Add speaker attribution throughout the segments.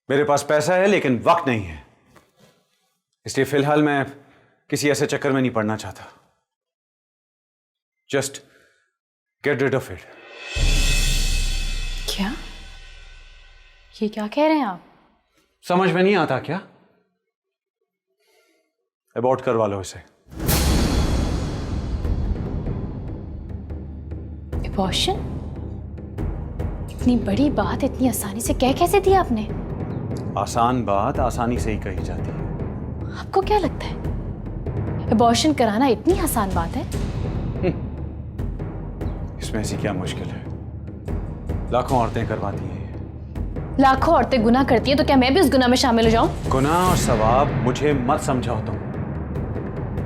Speaker 1: मेरे पास पैसा है लेकिन वक्त नहीं है, इसलिए फिलहाल मैं किसी ऐसे चक्कर में नहीं पड़ना चाहता। Just get rid of it.
Speaker 2: क्या? ये क्या कह रहे हैं आप?
Speaker 1: समझ में नहीं आता क्या? अबॉर्ट करवा लो इसे।
Speaker 2: अबॉर्शन? इतनी बड़ी बात इतनी आसानी से कह कैसे दी आपने?
Speaker 1: आसान बात आसानी से ही कही जाती है।
Speaker 2: आपको क्या लगता है अबॉर्शन कराना इतनी आसान बात है?
Speaker 1: इसमें ऐसी क्या मुश्किल है? लाखों औरतें करवाती हैं।
Speaker 2: लाखों औरतें गुनाह करती हैं, तो क्या मैं भी उस गुनाह में शामिल हो जाऊं?
Speaker 1: गुनाह और सवाब मुझे मत समझाओ तुम।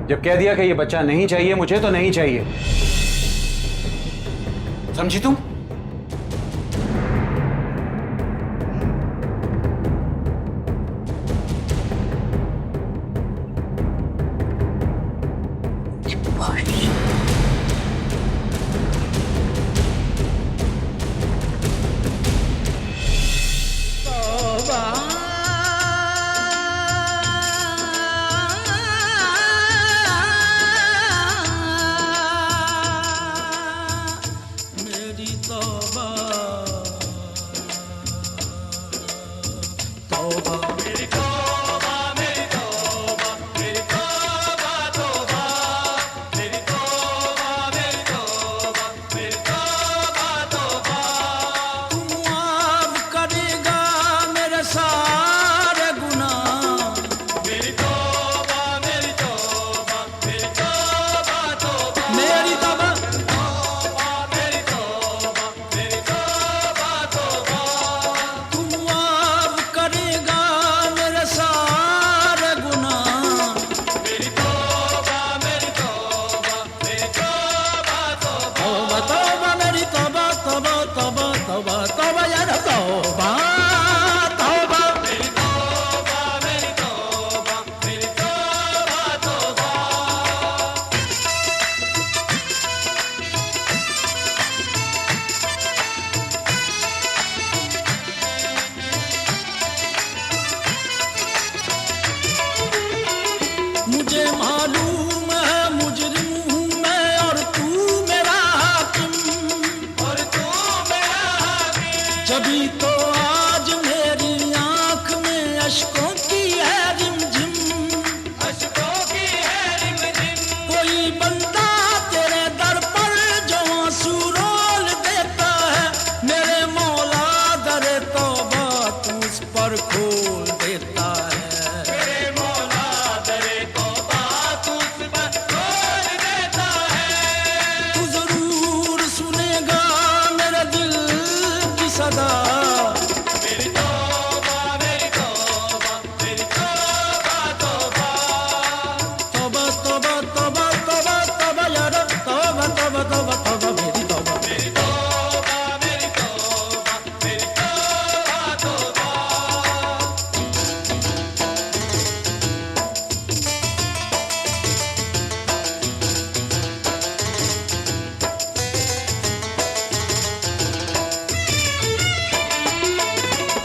Speaker 1: जब कह दिया कि ये बच्चा नहीं चाहिए मुझे, तो नहीं चाहिए, समझी तुम?
Speaker 3: मुझे मालूम है मुजरिम हूँ मैं और तू मेरा हाकिम, जभी तो आज मेरी आंख में अश्कों की है रिमझिम। कोई बंदा तेरे दर पर जो आंसू रोल देता है, मेरे मौला दरे तौबा तू उस पर खोल देता है।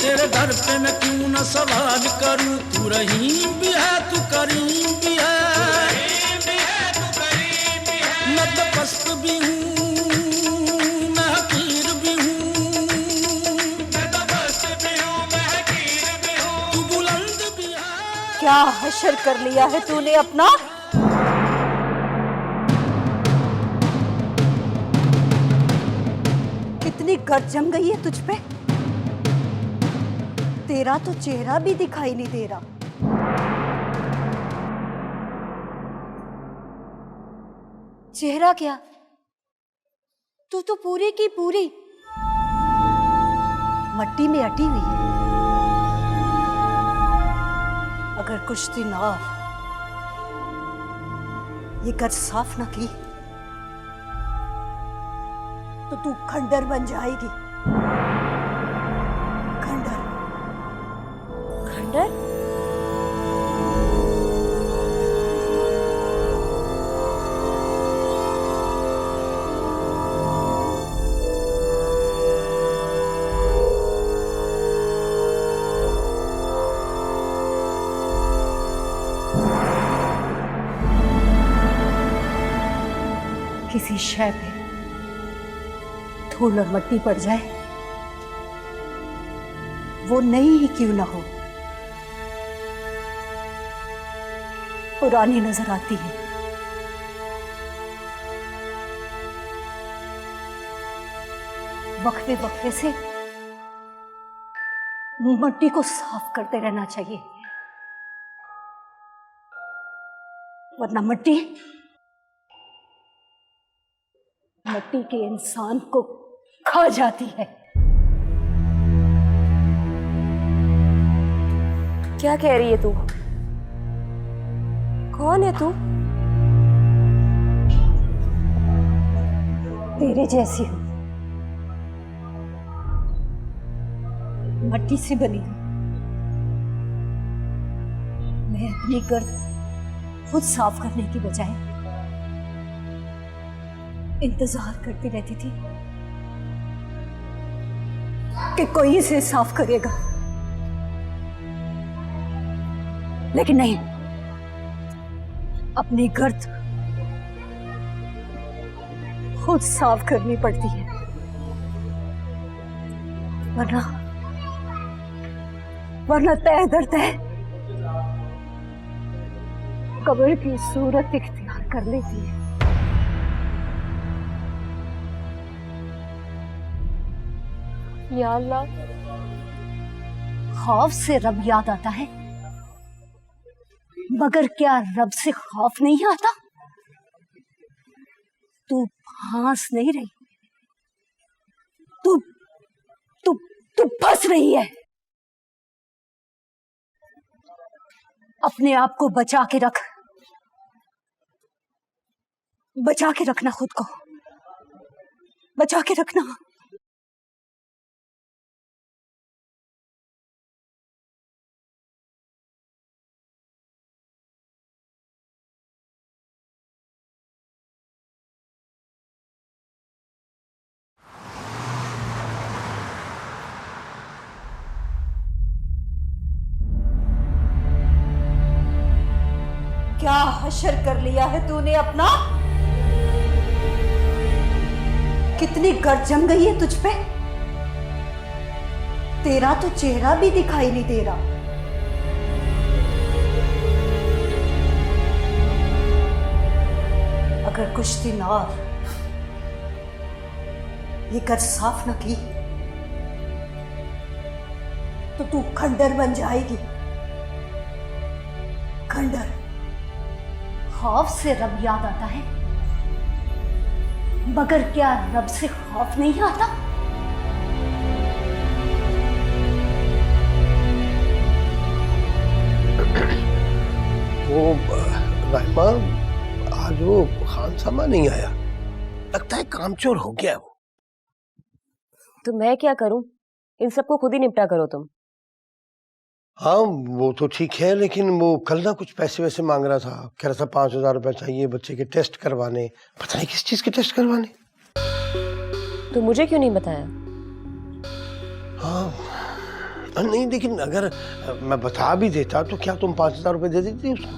Speaker 3: तेरे दर पे मैं क्यों न सवाल करूं, तू रहीम भी है तू करीम भी है। मैं तो पस्त भी हूँ मैं हकीर भी हूँ, तू बुलंद भी है।
Speaker 4: क्या हशर कर लिया है तूने अपना? कितनी गर्द जम गई है तुझ पे? तेरा तो चेहरा भी दिखाई नहीं दे रहा। चेहरा क्या, तू तो पूरी की पूरी मट्टी में अटी हुई है। अगर कुछ दिन और ये गर्द साफ ना की तो तू खंडर बन जाएगी। खंडर खंडर किसी शय पे धूल और मट्टी पड़ जाए, वो नई ही क्यों ना हो, पुरानी नजर आती है। वक्फे वक्फे से मट्टी को साफ करते रहना चाहिए, वरना मट्टी के इंसान को खा जाती है।
Speaker 5: क्या कह रही है तू? कौन है तू?
Speaker 4: तेरे जैसी हूं, मट्टी से बनी हूं। मैं अपनी गर्द खुद साफ करने की बजाय इंतजार करती रहती थी कि कोई इसे साफ करेगा, लेकिन नहीं, अपनी गर्द खुद साफ करनी पड़ती है, वरना तय दर तय कब्र की सूरत इख्तियार कर लेती है।
Speaker 5: या अल्लाह,
Speaker 4: खौफ से रब याद आता है, मगर क्या रब से खौफ नहीं आता? तू फांस नहीं रही, तू फंस रही है। अपने आप को बचा के रखना, खुद को बचा के रखना। क्या हशर कर लिया है तूने अपना? कितनी गर्द जम गई है तुझ पे? तेरा तो चेहरा भी दिखाई नहीं दे रहा। अगर कुछ दिन और ये गर्द साफ न की तो तू खंडर बन जाएगी। खंडर। खौफ से रब याद आता है, मगर क्या रब से खौफ नहीं आता?
Speaker 6: वो राहिमा, आज वो खान सामा नहीं आया, लगता है कामचोर हो गया वो।
Speaker 5: तो मैं क्या करूं? इन सबको खुद ही निपटा करो तुम।
Speaker 6: हाँ वो तो ठीक है, लेकिन वो कल ना कुछ पैसे वैसे मांग रहा था, कह रहा था 5,000 रुपए चाहिए बच्चे के टेस्ट करवाने, पता नहीं किस चीज के टेस्ट करवाने।
Speaker 5: तो मुझे क्यों नहीं बताया?
Speaker 6: हाँ नहीं, लेकिन अगर मैं बता भी देता तो क्या तुम 5,000 रुपए दे देती उसको?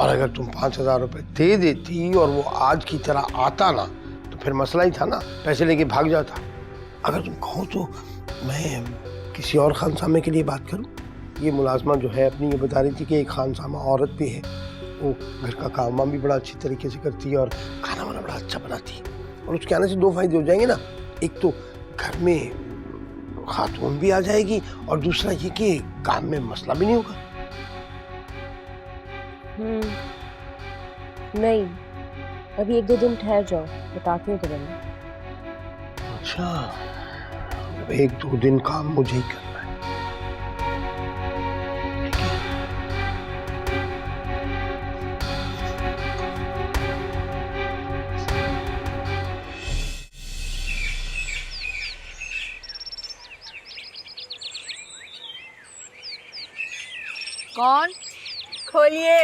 Speaker 6: और अगर तुम 5,000 रुपए दे देती और वो आज की तरह आता ना, तो फिर मसला ही था ना, पैसे लेके भाग जाता। अगर तुम कहो तो मैं किसी और खानसामे के लिए बात करूं। ये मुलाजमा जो है अपनी ये बता रही थी कि एक खानसामा औरत भी है, वो घर का काम वाम भी बड़ा अच्छी तरीके से करती है और खाना वाना बड़ा अच्छा बनाती है। और उसके आने से 2 फायदे हो जाएंगे ना, एक तो घर में खातून भी आ जाएगी और दूसरा ये कि काम में मसला भी नहीं होगा।
Speaker 5: नहीं, अभी 1-2 दिन ठहर जाओ, बताती हूँ तुम्हें।
Speaker 6: अच्छा, 1-2 दिन काम मुझे ही करना है।
Speaker 7: कौन? खोलिए।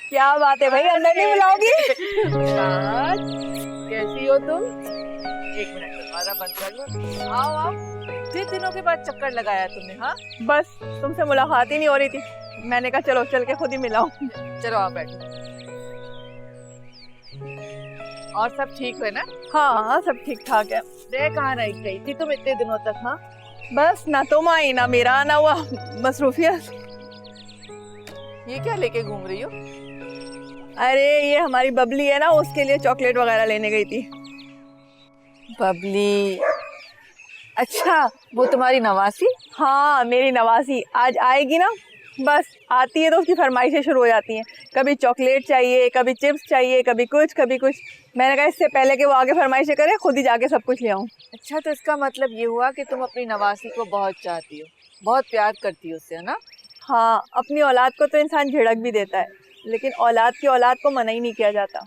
Speaker 7: क्या बात है भाई, अंदर नहीं बुलाओगी? कैसी हो तुम? 1 मिनट दरवाजा बंद कर लो। आओ आओ। कितने दिनों के बाद चक्कर लगाया तुमने? हाँ बस तुमसे मुलाकात ही नहीं हो रही थी, मैंने कहा चलो चल के खुद ही मिलाऊं। चलो आप बैठो। और सब ठीक है ना?
Speaker 8: हाँ हाँ सब ठीक ठाक है।
Speaker 7: रह कहाँ रही गई थी तुम इतने दिनों तक? हाँ,
Speaker 8: बस ना तुम आई ना मेरा आना हुआ, मसरूफियत।
Speaker 7: ये क्या लेके घूम रही हो?
Speaker 8: अरे ये हमारी बबली है ना, उसके लिए चॉकलेट वगैरह लेने गई थी।
Speaker 7: बबली? अच्छा, वो तुम्हारी नवासी?
Speaker 8: हाँ मेरी नवासी आज आएगी ना, बस आती है तो उसकी फरमाइशें शुरू हो जाती हैं। कभी चॉकलेट चाहिए, कभी चिप्स चाहिए, कभी कुछ कभी कुछ। मैंने कहा इससे पहले कि वो आगे फरमाइशें करे, खुद ही जाके सब कुछ ले आऊँ।
Speaker 7: अच्छा, तो इसका मतलब ये हुआ कि तुम अपनी नवासी को बहुत चाहती हो, बहुत प्यार करती हो उससे, है ना?
Speaker 8: हाँ, अपनी औलाद को तो इंसान झिड़क भी देता है, लेकिन औलाद की औलाद को मना ही नहीं किया जाता।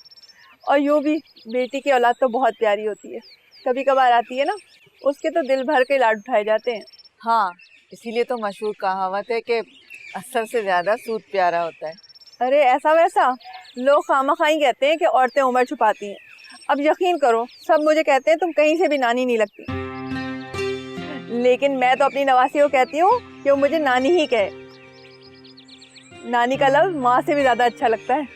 Speaker 8: और यूँ भी बेटी की औलाद तो बहुत प्यारी होती है, कभी कभार आती है ना, उसके तो दिल भर के लाड उठाए जाते हैं।
Speaker 7: हाँ, इसीलिए तो मशहूर कहावत है कि असर से ज्यादा सूद प्यारा होता है।
Speaker 8: अरे ऐसा वैसा लोग खामखाई कहते हैं कि औरतें उम्र छुपाती हैं। अब यकीन करो, सब मुझे कहते हैं तुम कहीं से भी नानी नहीं लगती, लेकिन मैं तो अपनी नवासी को कहती हूँ कि वो मुझे नानी ही कहे। नानी का लफ्ज़ माँ से भी ज़्यादा अच्छा लगता है।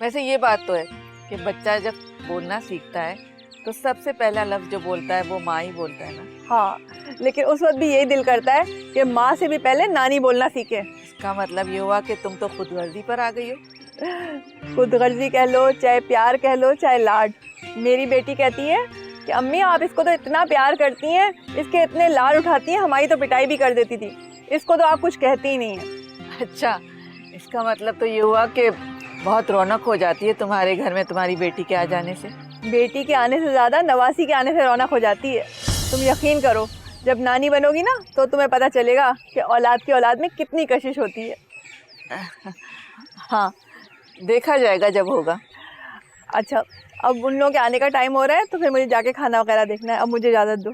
Speaker 7: वैसे ये बात तो है कि बच्चा जब बोलना सीखता है तो सबसे पहला लफ्ज़ जो बोलता है वो माँ ही बोलता है ना।
Speaker 8: हाँ, लेकिन उस वक्त भी यही दिल करता है कि माँ से भी पहले नानी बोलना सीखे।
Speaker 7: इसका मतलब ये हुआ कि तुम तो खुदगर्जी पर आ गई हो।
Speaker 8: खुदगर्जी कह लो, चाहे प्यार कह लो, चाहे लाड। मेरी बेटी कहती है कि अम्मी आप इसको तो इतना प्यार करती हैं, इसके इतने लाड उठाती हैं, हमारी तो पिटाई भी कर देती थी, इसको तो आप कुछ कहती ही नहीं है।
Speaker 7: अच्छा, इसका मतलब तो ये हुआ कि बहुत रौनक हो जाती है तुम्हारे घर में तुम्हारी बेटी के आ जाने से।
Speaker 8: बेटी के आने से ज़्यादा नवासी के आने से रौनक हो जाती है। तुम यकीन करो, जब नानी बनोगी ना तो तुम्हें पता चलेगा कि औलाद की औलाद में कितनी कशिश होती है।
Speaker 7: हाँ, देखा जाएगा जब होगा।
Speaker 8: अच्छा, अब उन लोगों के आने का टाइम हो रहा है तो फिर मुझे जाके खाना वगैरह देखना है। अब मुझे इजाज़त दो।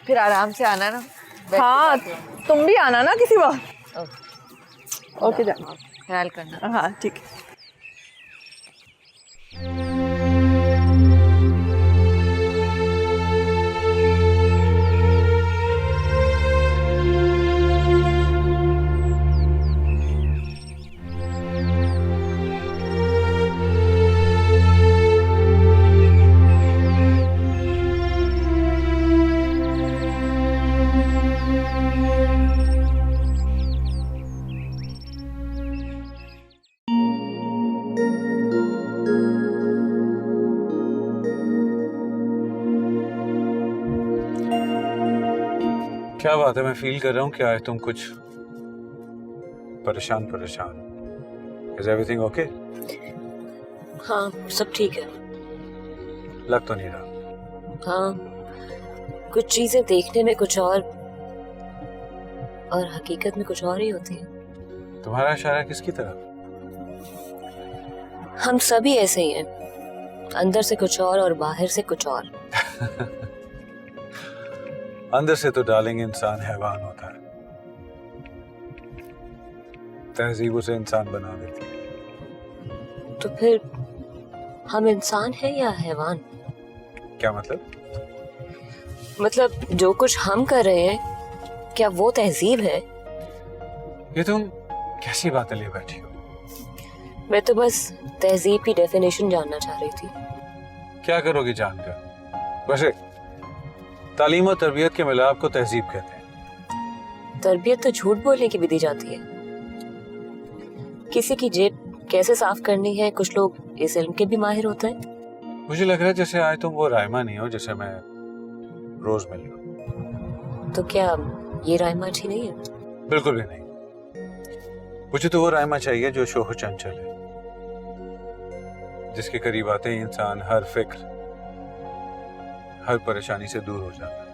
Speaker 7: फिर आराम से आना ना।
Speaker 8: हाँ, तुम भी आना ना किसी वक्त। ओके जा,
Speaker 7: ख्याल करना।
Speaker 8: हाँ ठीक है।
Speaker 1: क्या बात है, मैं फील कर रहा हूँ क्या है तुम कुछ परेशान। Is everything okay?
Speaker 5: हाँ सब ठीक है।
Speaker 1: लग तो नहीं रहा।
Speaker 5: हाँ, कुछ चीजें देखने में कुछ और हकीकत में कुछ और ही होती है।
Speaker 1: तुम्हारा इशारा किसकी तरफ?
Speaker 5: हम सभी ऐसे ही हैं, अंदर से कुछ और बाहर से कुछ और।
Speaker 1: अंदर से तो डार्लिंग इंसान हैवान होता है, तहजीब उसे इंसान बना देती है।
Speaker 5: तो फिर हम इंसान हैं या हैवान?
Speaker 1: क्या मतलब?
Speaker 5: मतलब जो कुछ हम कर रहे हैं क्या वो तहजीब है?
Speaker 1: ये तुम कैसी बातें ले बैठी हो?
Speaker 5: मैं तो बस तहजीब की डेफिनेशन जानना चाह रही थी।
Speaker 1: क्या करोगी जानकर? वैसे तालीम और तरबियत के मिलाप को तहजीब कहते हैं।
Speaker 5: तरबियत तो झूठ बोलने की भी दी जाती है। किसी की जेब कैसे साफ करनी है कुछ लोग इस इल्म के भी माहिर होते हैं।
Speaker 1: मुझे लग रहा है जैसे आज तुम वो रायमा नहीं हो जिसे मैं रोज मिल रहा हूं।
Speaker 5: तो क्या ये रायमा अच्छी नहीं है?
Speaker 1: बिल्कुल भी नहीं। मुझे तो वो रायमा चाहिए जो शोह चंचल है, जिसके करीब आते ही इंसान हर फिक्र हर परेशानी से दूर हो जाता है।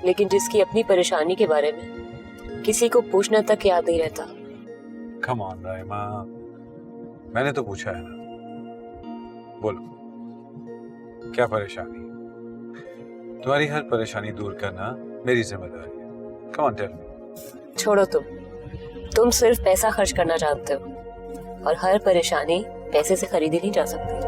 Speaker 5: लेकिन जिसकी अपनी परेशानी के बारे में किसी को पूछना तक याद नहीं रहता।
Speaker 1: कम ऑन रायमा, मैंने तो पूछा है ना। बोलो क्या परेशानी? तुम्हारी हर परेशानी दूर करना मेरी जिम्मेदारी है। Come on tell me.
Speaker 5: छोड़ो तुम सिर्फ पैसा खर्च करना जानते हो और हर परेशानी पैसे से खरीदी नहीं जा सकती।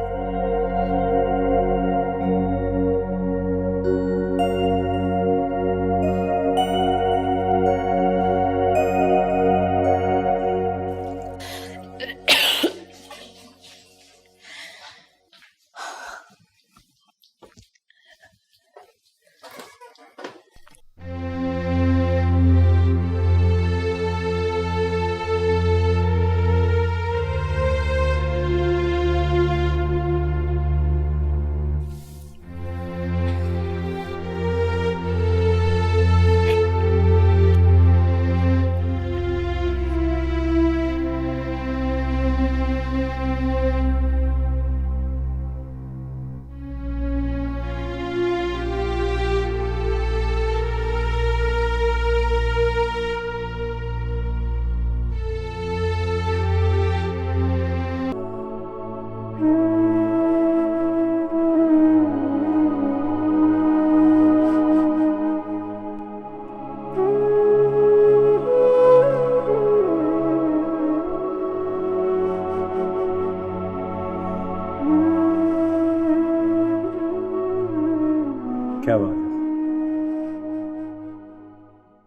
Speaker 1: क्या बात है?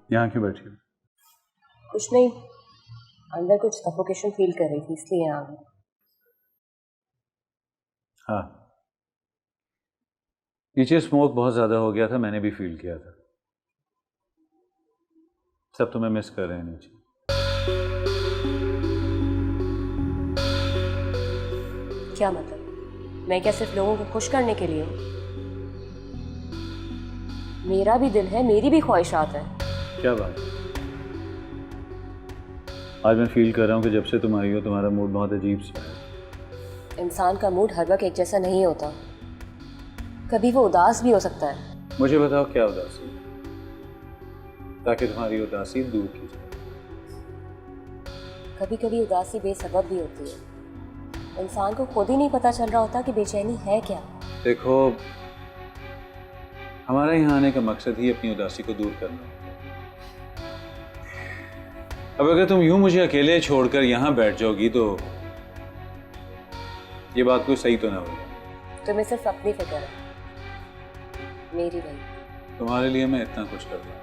Speaker 1: यहाँ क्यों बैठी हो?
Speaker 5: कुछ नहीं, अंदर कुछ सफोकेशन फील कर रही थी इसलिए यहाँ आ गई।
Speaker 1: हाँ, नीचे स्मोक बहुत ज्यादा हो गया था, मैंने भी फील किया था। सब तुम्हें मिस कर रहे हैं नीचे।
Speaker 5: क्या मतलब? मैं क्या सिर्फ लोगों को खुश करने के लिए हूँ? मेरा भी दिल है, मेरी भी ख्वाहिशात है।
Speaker 1: क्या बात है? आज मैं फील कर रहा हूँ कि जब से तुम आई हो तुम्हारा मूड बहुत अजीब सा है।
Speaker 5: इंसान का मूड हर वक्त एक जैसा नहीं होता, कभी वो उदास भी हो सकता है।
Speaker 1: मुझे बताओ क्या उदासी है, ताकि तुम्हारी उदासी दूर की जाए।
Speaker 5: कभी कभी उदासी बेसबब भी होती है, इंसान को खुद ही नहीं पता चल रहा होता कि बेचैनी है क्या।
Speaker 1: देखो, हमारे यहाँ आने का मकसद ही अपनी उदासी को दूर करना है। अब अगर तुम यूं मुझे अकेले छोड़कर यहाँ बैठ जाओगी तो ये बात कोई सही तो ना होगा।
Speaker 5: तुम्हें सिर्फ अपनी फिक्र है, मेरी नहीं।
Speaker 1: तुम्हारे लिए मैं इतना कुछ कर रहा हूँ,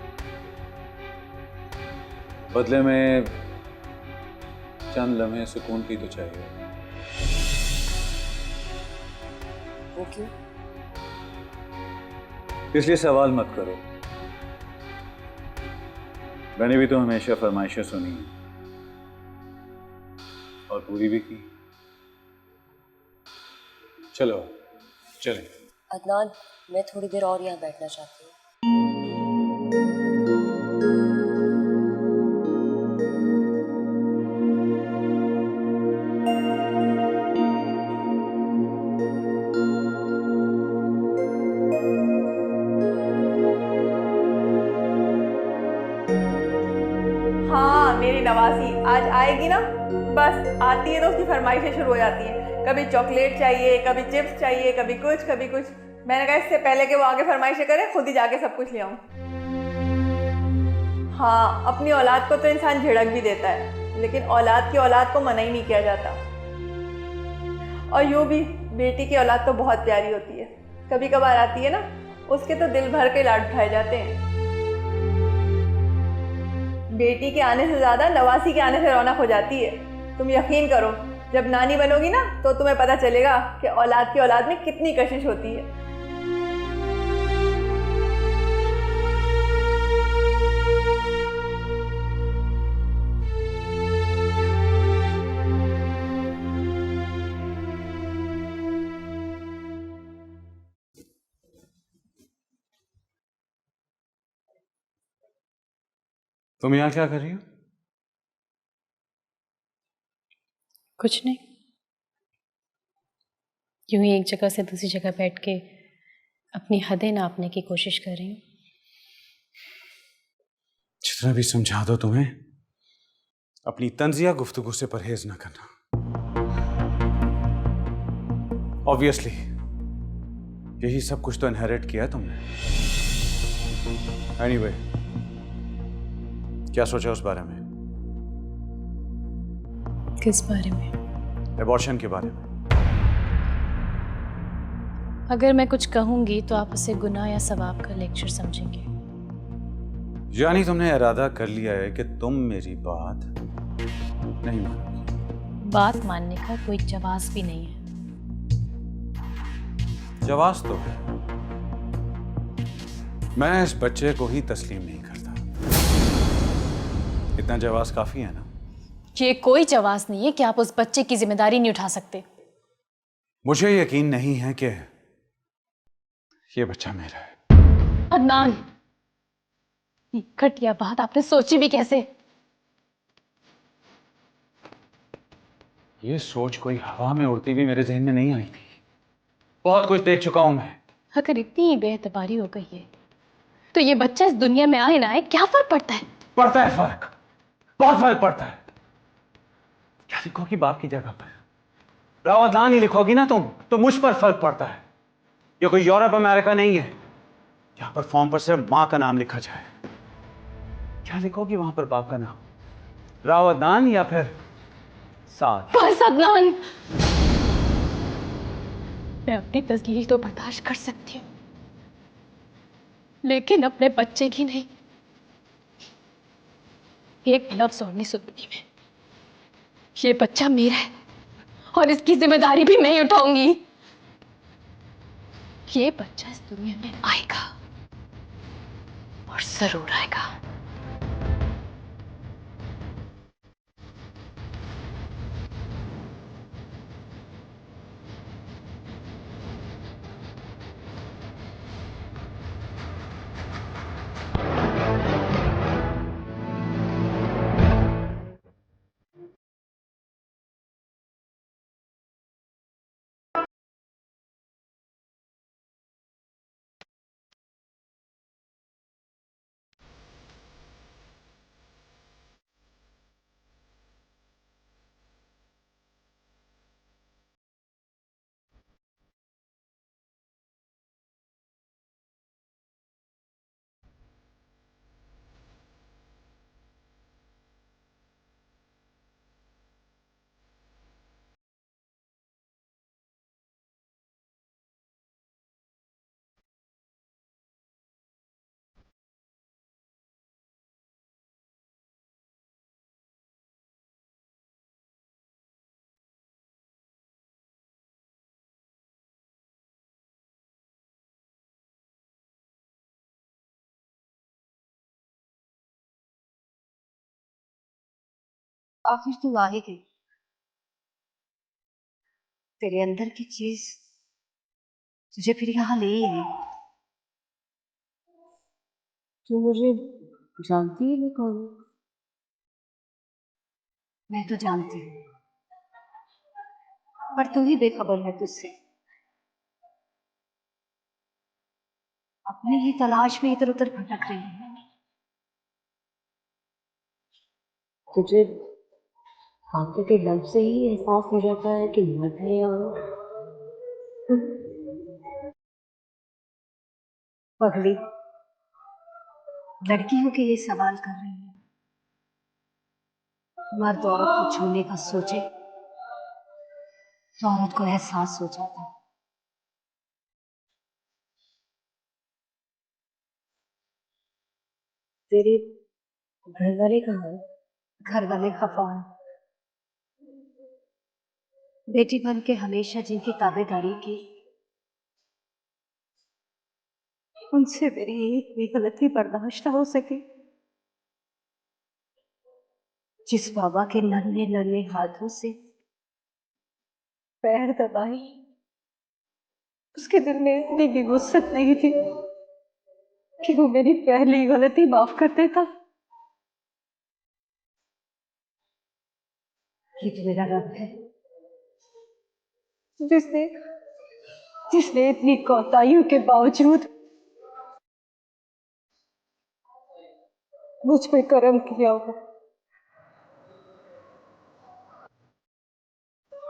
Speaker 1: बदले में चंद लम्हे सुकून की तो चाहिए।
Speaker 5: वो क्यों?
Speaker 1: इसलिए सवाल मत करो, मैंने भी तो हमेशा फरमाइशें सुनी हैं और पूरी भी की। चलो चलें।
Speaker 5: अदनान, मैं थोड़ी देर और यहाँ बैठना चाहती हूँ।
Speaker 8: हाँ, मेरी नवासी आज आएगी ना, बस आती है तो उसकी फरमाइशें शुरू हो जाती हैं। कभी चॉकलेट चाहिए, कभी चिप्स चाहिए, कभी कुछ कभी कुछ। मैंने कहा इससे पहले कि वो आगे फरमाइशें करे, खुद ही जाके सब कुछ ले आऊँ। हाँ, अपनी औलाद को तो इंसान झिड़क भी देता है, लेकिन औलाद की औलाद को मना ही नहीं किया जाता। और यूँ भी बेटी की औलाद तो बहुत प्यारी होती है, कभी कभार आती है ना, उसके तो दिल भर के लाड उठाए जाते हैं। बेटी के आने से ज़्यादा नवासी के आने से रौनक हो जाती है। तुम यकीन करो, जब नानी बनोगी ना तो तुम्हें पता चलेगा कि औलाद की औलाद में कितनी कशिश होती है।
Speaker 1: तुम यहाँ क्या कर रही हो?
Speaker 2: कुछ नहीं, यूं ही एक जगह से दूसरी जगह बैठ के अपनी हदें नापने की कोशिश कर रही हूँ।
Speaker 1: जितना भी समझा दो तुम्हें, अपनी तंजिया गुफ्तगू से परहेज ना करना। ऑब्वियसली यही सब कुछ तो इनहेरिट किया है तुमने। एनीवे, क्या सोचा उस बारे में?
Speaker 2: किस बारे में?
Speaker 1: एबॉर्शन के बारे में।
Speaker 2: अगर मैं कुछ कहूंगी तो आप उसे गुनाह या सवाब का लेक्चर समझेंगे।
Speaker 1: यानी तुमने इरादा कर लिया है कि तुम मेरी बात नहीं मानोगी।
Speaker 2: बात मानने का कोई जवाब भी नहीं है।
Speaker 1: जवाब तो है, मैं इस बच्चे को ही तस्लीम नहीं करता। इतना जवाब काफी है ना?
Speaker 2: ये कोई जवाब नहीं है कि आप उस बच्चे की जिम्मेदारी नहीं उठा सकते।
Speaker 1: मुझे यकीन नहीं है कि ये बच्चा मेरा है।
Speaker 2: अदनान, ये घटिया बात आपने सोची भी कैसे?
Speaker 1: ये सोच कोई हवा में उड़ती हुई मेरे जहन में नहीं आई थी। बहुत कुछ देख चुका हूं मैं।
Speaker 2: अगर इतनी बेएतबारी हो गई है तो ये बच्चा इस दुनिया में आए ना आए, क्या फर्क पड़ता है?
Speaker 1: पड़ता है फर्क, बहुत फर्क पड़ता है। क्या लिखोगी बाप की जगह पर? राव अदनान ही लिखोगी ना तुम, तो मुझ पर फर्क पड़ता है। ये कोई यूरोप अमेरिका नहीं है यहाँ पर फॉर्म पर सिर्फ माँ का नाम लिखा जाए। क्या लिखोगी वहां पर बाप का नाम? राव अदनान या फिर साद?
Speaker 2: बस अदनान, मैं अपनी तस्लील तो बर्दाश्त कर सकती हूँ, लेकिन अपने बच्चे की नहीं। एक लफ्ज और नहीं सुनूंगी मैं। ये बच्चा मेरा है और इसकी जिम्मेदारी भी मैं ही उठाऊंगी। ये बच्चा इस दुनिया में आएगा और जरूर आएगा।
Speaker 4: आखिर तू आ ही गई। तेरे अंदर की चीज तुझे फिर यहाँ ले ही आई। तू मुझे जानती ही नहीं कौन हूँ। मैं तो जानती हूँ, पर तू ही बेखबर है तुझसे। अपनी ही तलाश में इधर उधर भटक रही है। तुझे आंखों के लफ्ज से ही एहसास हो जाता है कि मर्द है या पगली। लड़कियों के ये सवाल कर रही है। मर्द औरत को छूने का सोचे तो औरत को एहसास हो जाता है।
Speaker 5: तेरे घर वाले कहाँ है?
Speaker 4: घर वाले खफा है। बेटी बन के हमेशा जिनकी ताबेदारी की, उनसे मेरी एक भी गलती बर्दाश्त ना हो सकी। जिस बाबा के नन्हे नन्हे हाथों से पैर दबाई, उसके दिल में इतनी भी वुसअत नहीं थी कि वो मेरी पहली गलती माफ कर देता। ये तो मेरा रब है जिसने जिसने इतनी कोताहियों के बावजूद मुझ पे करम किया हो।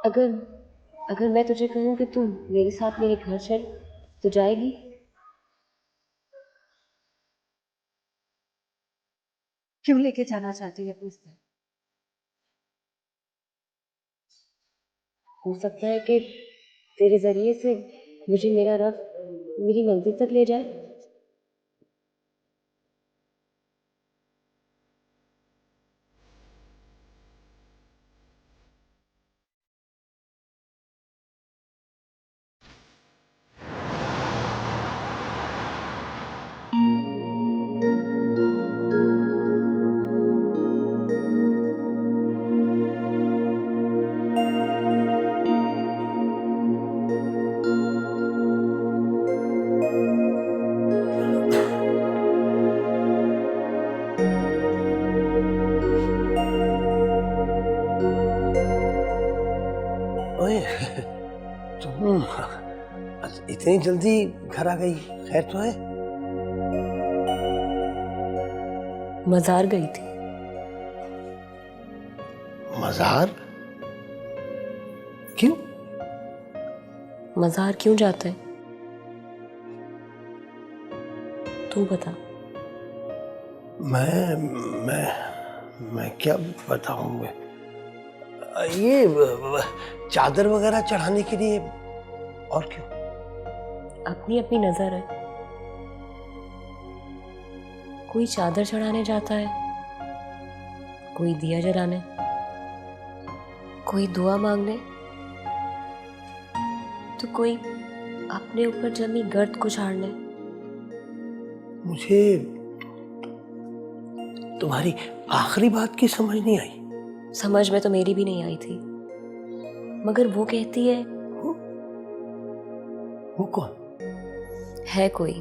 Speaker 5: अगर अगर मैं तुझे कहूँ कि तू मेरे साथ मेरे घर चल, तो जाएगी?
Speaker 4: क्यों लेके जाना चाहती है अपने से?
Speaker 5: हो सकता है कि तेरे जरिए से मुझे मेरा रब मेरी मंजिल तक ले जाए।
Speaker 6: ओए, तुम इतनी जल्दी घर आ गई? खैर तो है?
Speaker 5: मजार गई थी।
Speaker 6: मजार? क्यों?
Speaker 5: मजार क्यों जाता है? तू बता।
Speaker 6: मैं क्या बताऊं? ये चादर वगैरह चढ़ाने के लिए। और क्यों?
Speaker 5: अपनी अपनी नजर है। कोई चादर चढ़ाने जाता है, कोई दिया जलाने, कोई दुआ मांगने, तो कोई अपने ऊपर जमी गर्द को झाड़ने।
Speaker 6: मुझे तुम्हारी आखिरी बात की समझ नहीं आई।
Speaker 5: समझ में तो मेरी भी नहीं आई थी, मगर वो कहती है
Speaker 6: वो कौन?
Speaker 5: है कोई।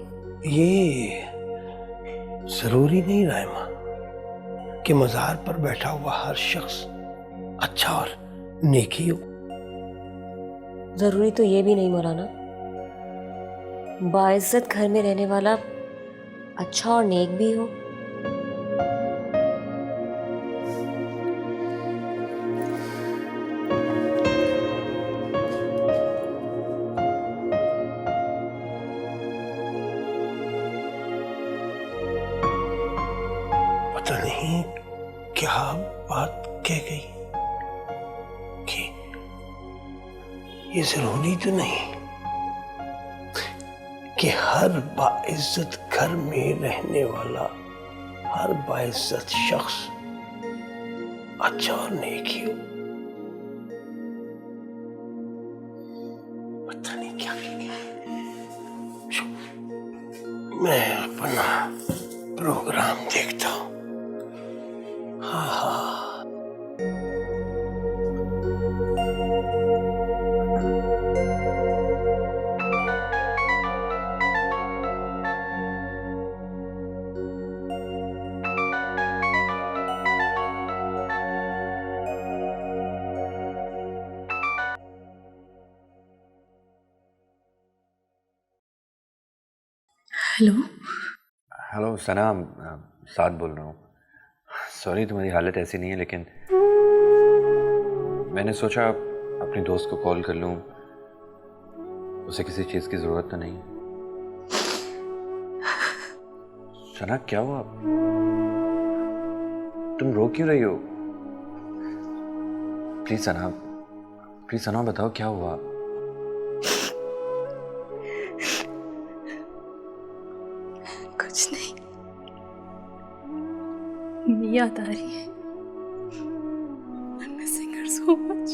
Speaker 6: ये जरूरी नहीं रायमा कि मजार पर बैठा हुआ हर शख्स अच्छा और नेकी हो।
Speaker 5: जरूरी तो ये भी नहीं मौलाना, बाइज्जत घर में रहने वाला अच्छा और नेक भी हो।
Speaker 6: पता नहीं क्या बात कह गई कि ये जरूरी तो नहीं कि हर बाइज्जत घर में रहने वाला हर बाइज्जत शख्स अच्छा और नेक ही हो। पता नहीं क्या कह गई। मैं अपना प्रोग्राम देखता हूँ। हाँ हाँ।
Speaker 2: हेलो।
Speaker 9: हेलो सना, साद बोल रहा हूँ। सॉरी तुम्हारी हालत ऐसी नहीं है, लेकिन मैंने सोचा अपनी दोस्त को कॉल कर लूँ। उसे किसी चीज़ की ज़रूरत तो नहीं। सना क्या हुआ? तुम रो क्यों रही हो? प्लीज सना बताओ क्या हुआ?
Speaker 2: कुछ नहीं, याद आ रही है। I'm missing her so much.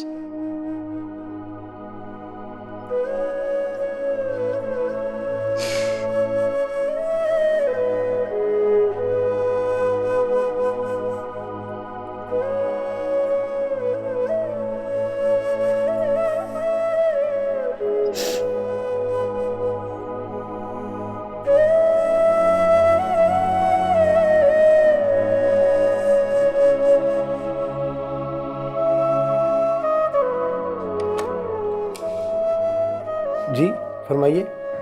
Speaker 6: जी फरमाइए।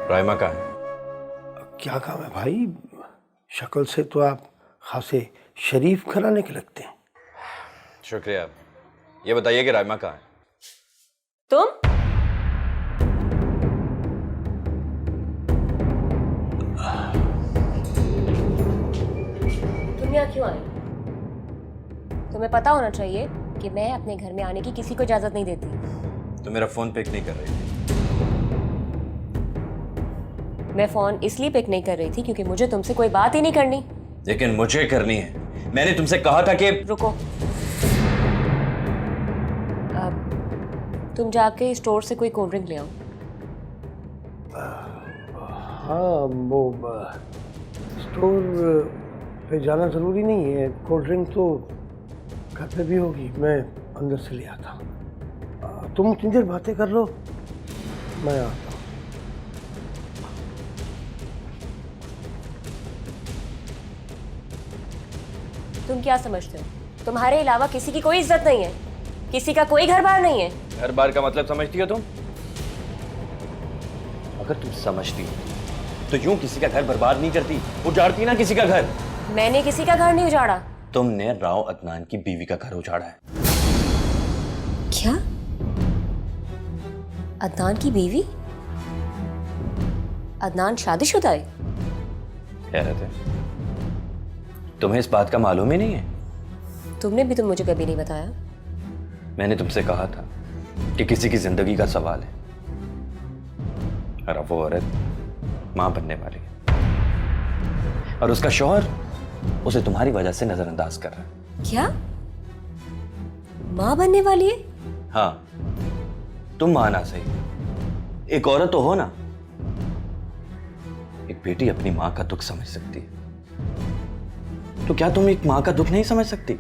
Speaker 9: राइमा कहाँ है?
Speaker 6: क्या काम है भाई? शक्ल से तो आप खासे शरीफ घराने के लगते हैं।
Speaker 9: शुक्रिया। ये बताइए कि राइमा कहाँ है?
Speaker 5: तुम यहाँ क्यों आए? तुम्हें पता होना चाहिए कि मैं अपने घर में आने की किसी को इजाजत नहीं देती।
Speaker 9: तो मेरा फोन पिक नहीं कर रही थी।
Speaker 5: मैं फोन इसलिए पिक नहीं कर रही थी क्योंकि मुझे तुमसे कोई बात ही नहीं करनी।
Speaker 9: लेकिन मुझे करनी है। मैंने तुमसे कहा था कि
Speaker 5: रुको। अब तुम जाके स्टोर से कोई कोल्ड ड्रिंक ले आओ।
Speaker 6: हाँ वो स्टोर पे जाना ज़रूरी नहीं है। कोल्ड ड्रिंक तो घर पे भी होगी, मैं अंदर से ले आता हूँ। तुम इतनी देर बातें कर लो, मैं आता हूँ।
Speaker 5: तुम क्या समझते हो? तुम्हारे अलावा किसी की कोई इज्जत नहीं है, किसी का कोई घर बार नहीं है।
Speaker 9: घर बार का मतलब समझती हो तुम? अगर तुम समझती हो तो यूं किसी का घर बर्बाद नहीं करती, उजाड़ती ना किसी का घर।
Speaker 5: मैंने किसी का घर नहीं उजाड़ा।
Speaker 9: तुमने राव अदनान की बीवी का घर उजाड़ा है।
Speaker 5: क्या? अदनान की बीवी? अदनान शादीशुदा है?
Speaker 9: हैरत है, तुम्हें इस बात का मालूम ही नहीं है?
Speaker 5: तुमने भी तो मुझे कभी नहीं बताया।
Speaker 9: मैंने तुमसे कहा था कि किसी की जिंदगी का सवाल है, और अब वो औरत मां बनने वाली है, और उसका शौहर उसे तुम्हारी वजह से नजरअंदाज कर रहा है।
Speaker 5: क्या माँ बनने वाली है?
Speaker 9: हाँ, तुम माँ ना सही, एक औरत तो हो ना। एक बेटी अपनी माँ का दुख समझ सकती है, तो क्या तुम एक माँ का दुख नहीं समझ सकती?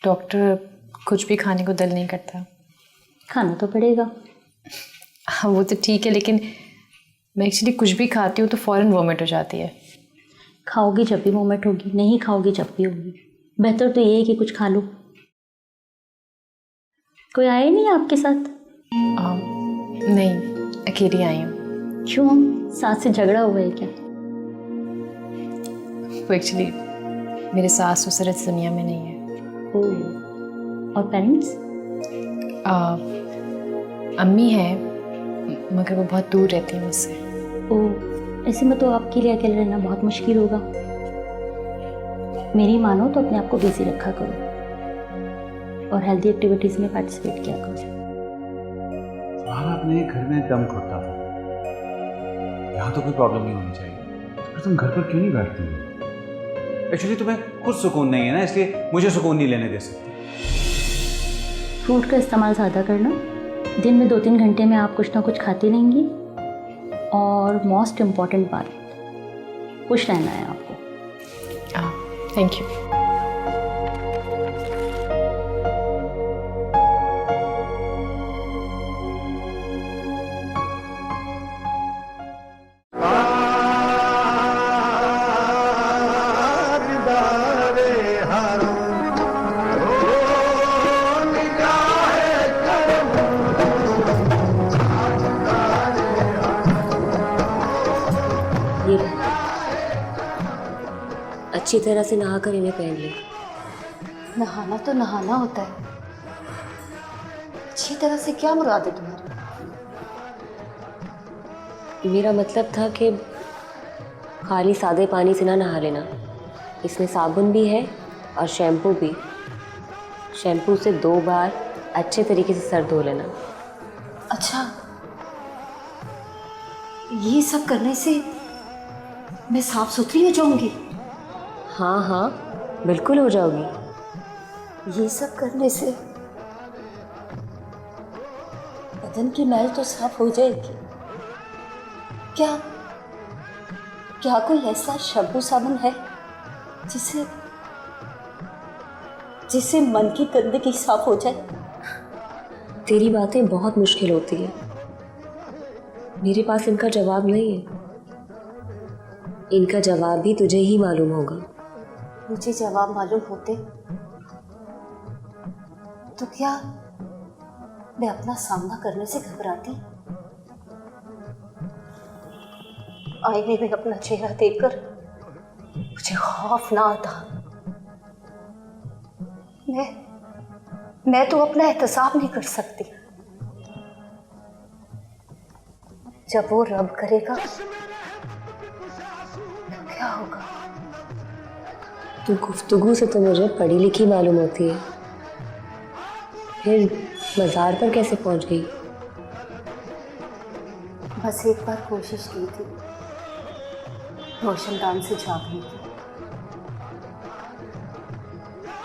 Speaker 2: डॉक्टर, कुछ भी खाने को दिल नहीं करता।
Speaker 10: खाना तो पड़ेगा।
Speaker 2: हाँ वो तो ठीक है, लेकिन मैं एक्चुअली कुछ भी खाती हूँ तो फ़ौरन वॉमिट हो जाती है।
Speaker 10: खाओगी जब भी वोमिट होगी, नहीं खाओगी जब भी होगी। बेहतर तो ये है कि कुछ खा लो। कोई आया नहीं आपके साथ?
Speaker 2: नहीं, अकेली आई हूँ।
Speaker 10: क्यों, सास से झगड़ा हुआ है क्या?
Speaker 2: वो एक्चुअली मेरे सास ससुर इस दुनिया में नहीं है।
Speaker 10: और पेरेंट्स?
Speaker 2: अम्मी है, मगर वो बहुत दूर रहती है मुझसे।
Speaker 10: ओह, ऐसे में तो आपके लिए अकेले रहना बहुत मुश्किल होगा। मेरी मानो तो अपने आप को बिजी रखा करो और हेल्दी एक्टिविटीज में पार्टिसिपेट किया करो।
Speaker 1: तुम्हारा अपने घर में दम घुटता था, यहाँ तो कोई प्रॉब्लम नहीं होनी चाहिए। पर तुम घर पर क्यों नहीं बैठती हो? एक्चुअली तुम्हें खुद सुकून नहीं है ना, इसलिए मुझे सुकून नहीं लेने दे सकती।
Speaker 10: फ्रूट का इस्तेमाल ज़्यादा करना। दिन में 2-3 घंटे में आप कुछ ना कुछ खाती रहेंगी। और मोस्ट इम्पॉर्टेंट बात, खुश रहना है आपको।
Speaker 2: Thank you.
Speaker 5: ये अच्छी तरह से नहाकर इन्हें पहन ले।
Speaker 4: नहाना तो नहाना होता है, अच्छी तरह से क्या मुराद है तुम्हारी?
Speaker 5: मेरा मतलब था कि खाली सादे पानी से ना नहा लेना, इसमें साबुन भी है और शैम्पू भी। शैम्पू से 2 बार अच्छे तरीके से सर धो लेना।
Speaker 4: अच्छा, ये सब करने से मैं साफ सुथरी हो जाऊंगी?
Speaker 5: हाँ हाँ, बिल्कुल हो जाओगी।
Speaker 4: ये सब करने से बदन की मैल तो साफ हो जाएगी। क्या क्या कोई ऐसा शैम्पू साबुन है जिससे मन की गंदगी साफ हो जाए?
Speaker 5: तेरी बातें बहुत मुश्किल होती है, मेरे पास इनका जवाब नहीं है। इनका जवाब भी तुझे ही मालूम होगा।
Speaker 4: मुझे जवाब मालूम होते तो क्या मैं अपना सामना करने से घबराती? आईने में अपना चेहरा देखकर मुझे खौफ ना आता। मैं तो अपना एहतसाब नहीं कर सकती। जब वो रब करेगा तो क्या होगा?
Speaker 5: तू गुफ्तगू से तो मुझे पढ़ी लिखी मालूम होती है, फिर मज़ार पर कैसे पहुंच गई?
Speaker 4: बस एक बार कोशिश की थी रोशनदान से झांकने की,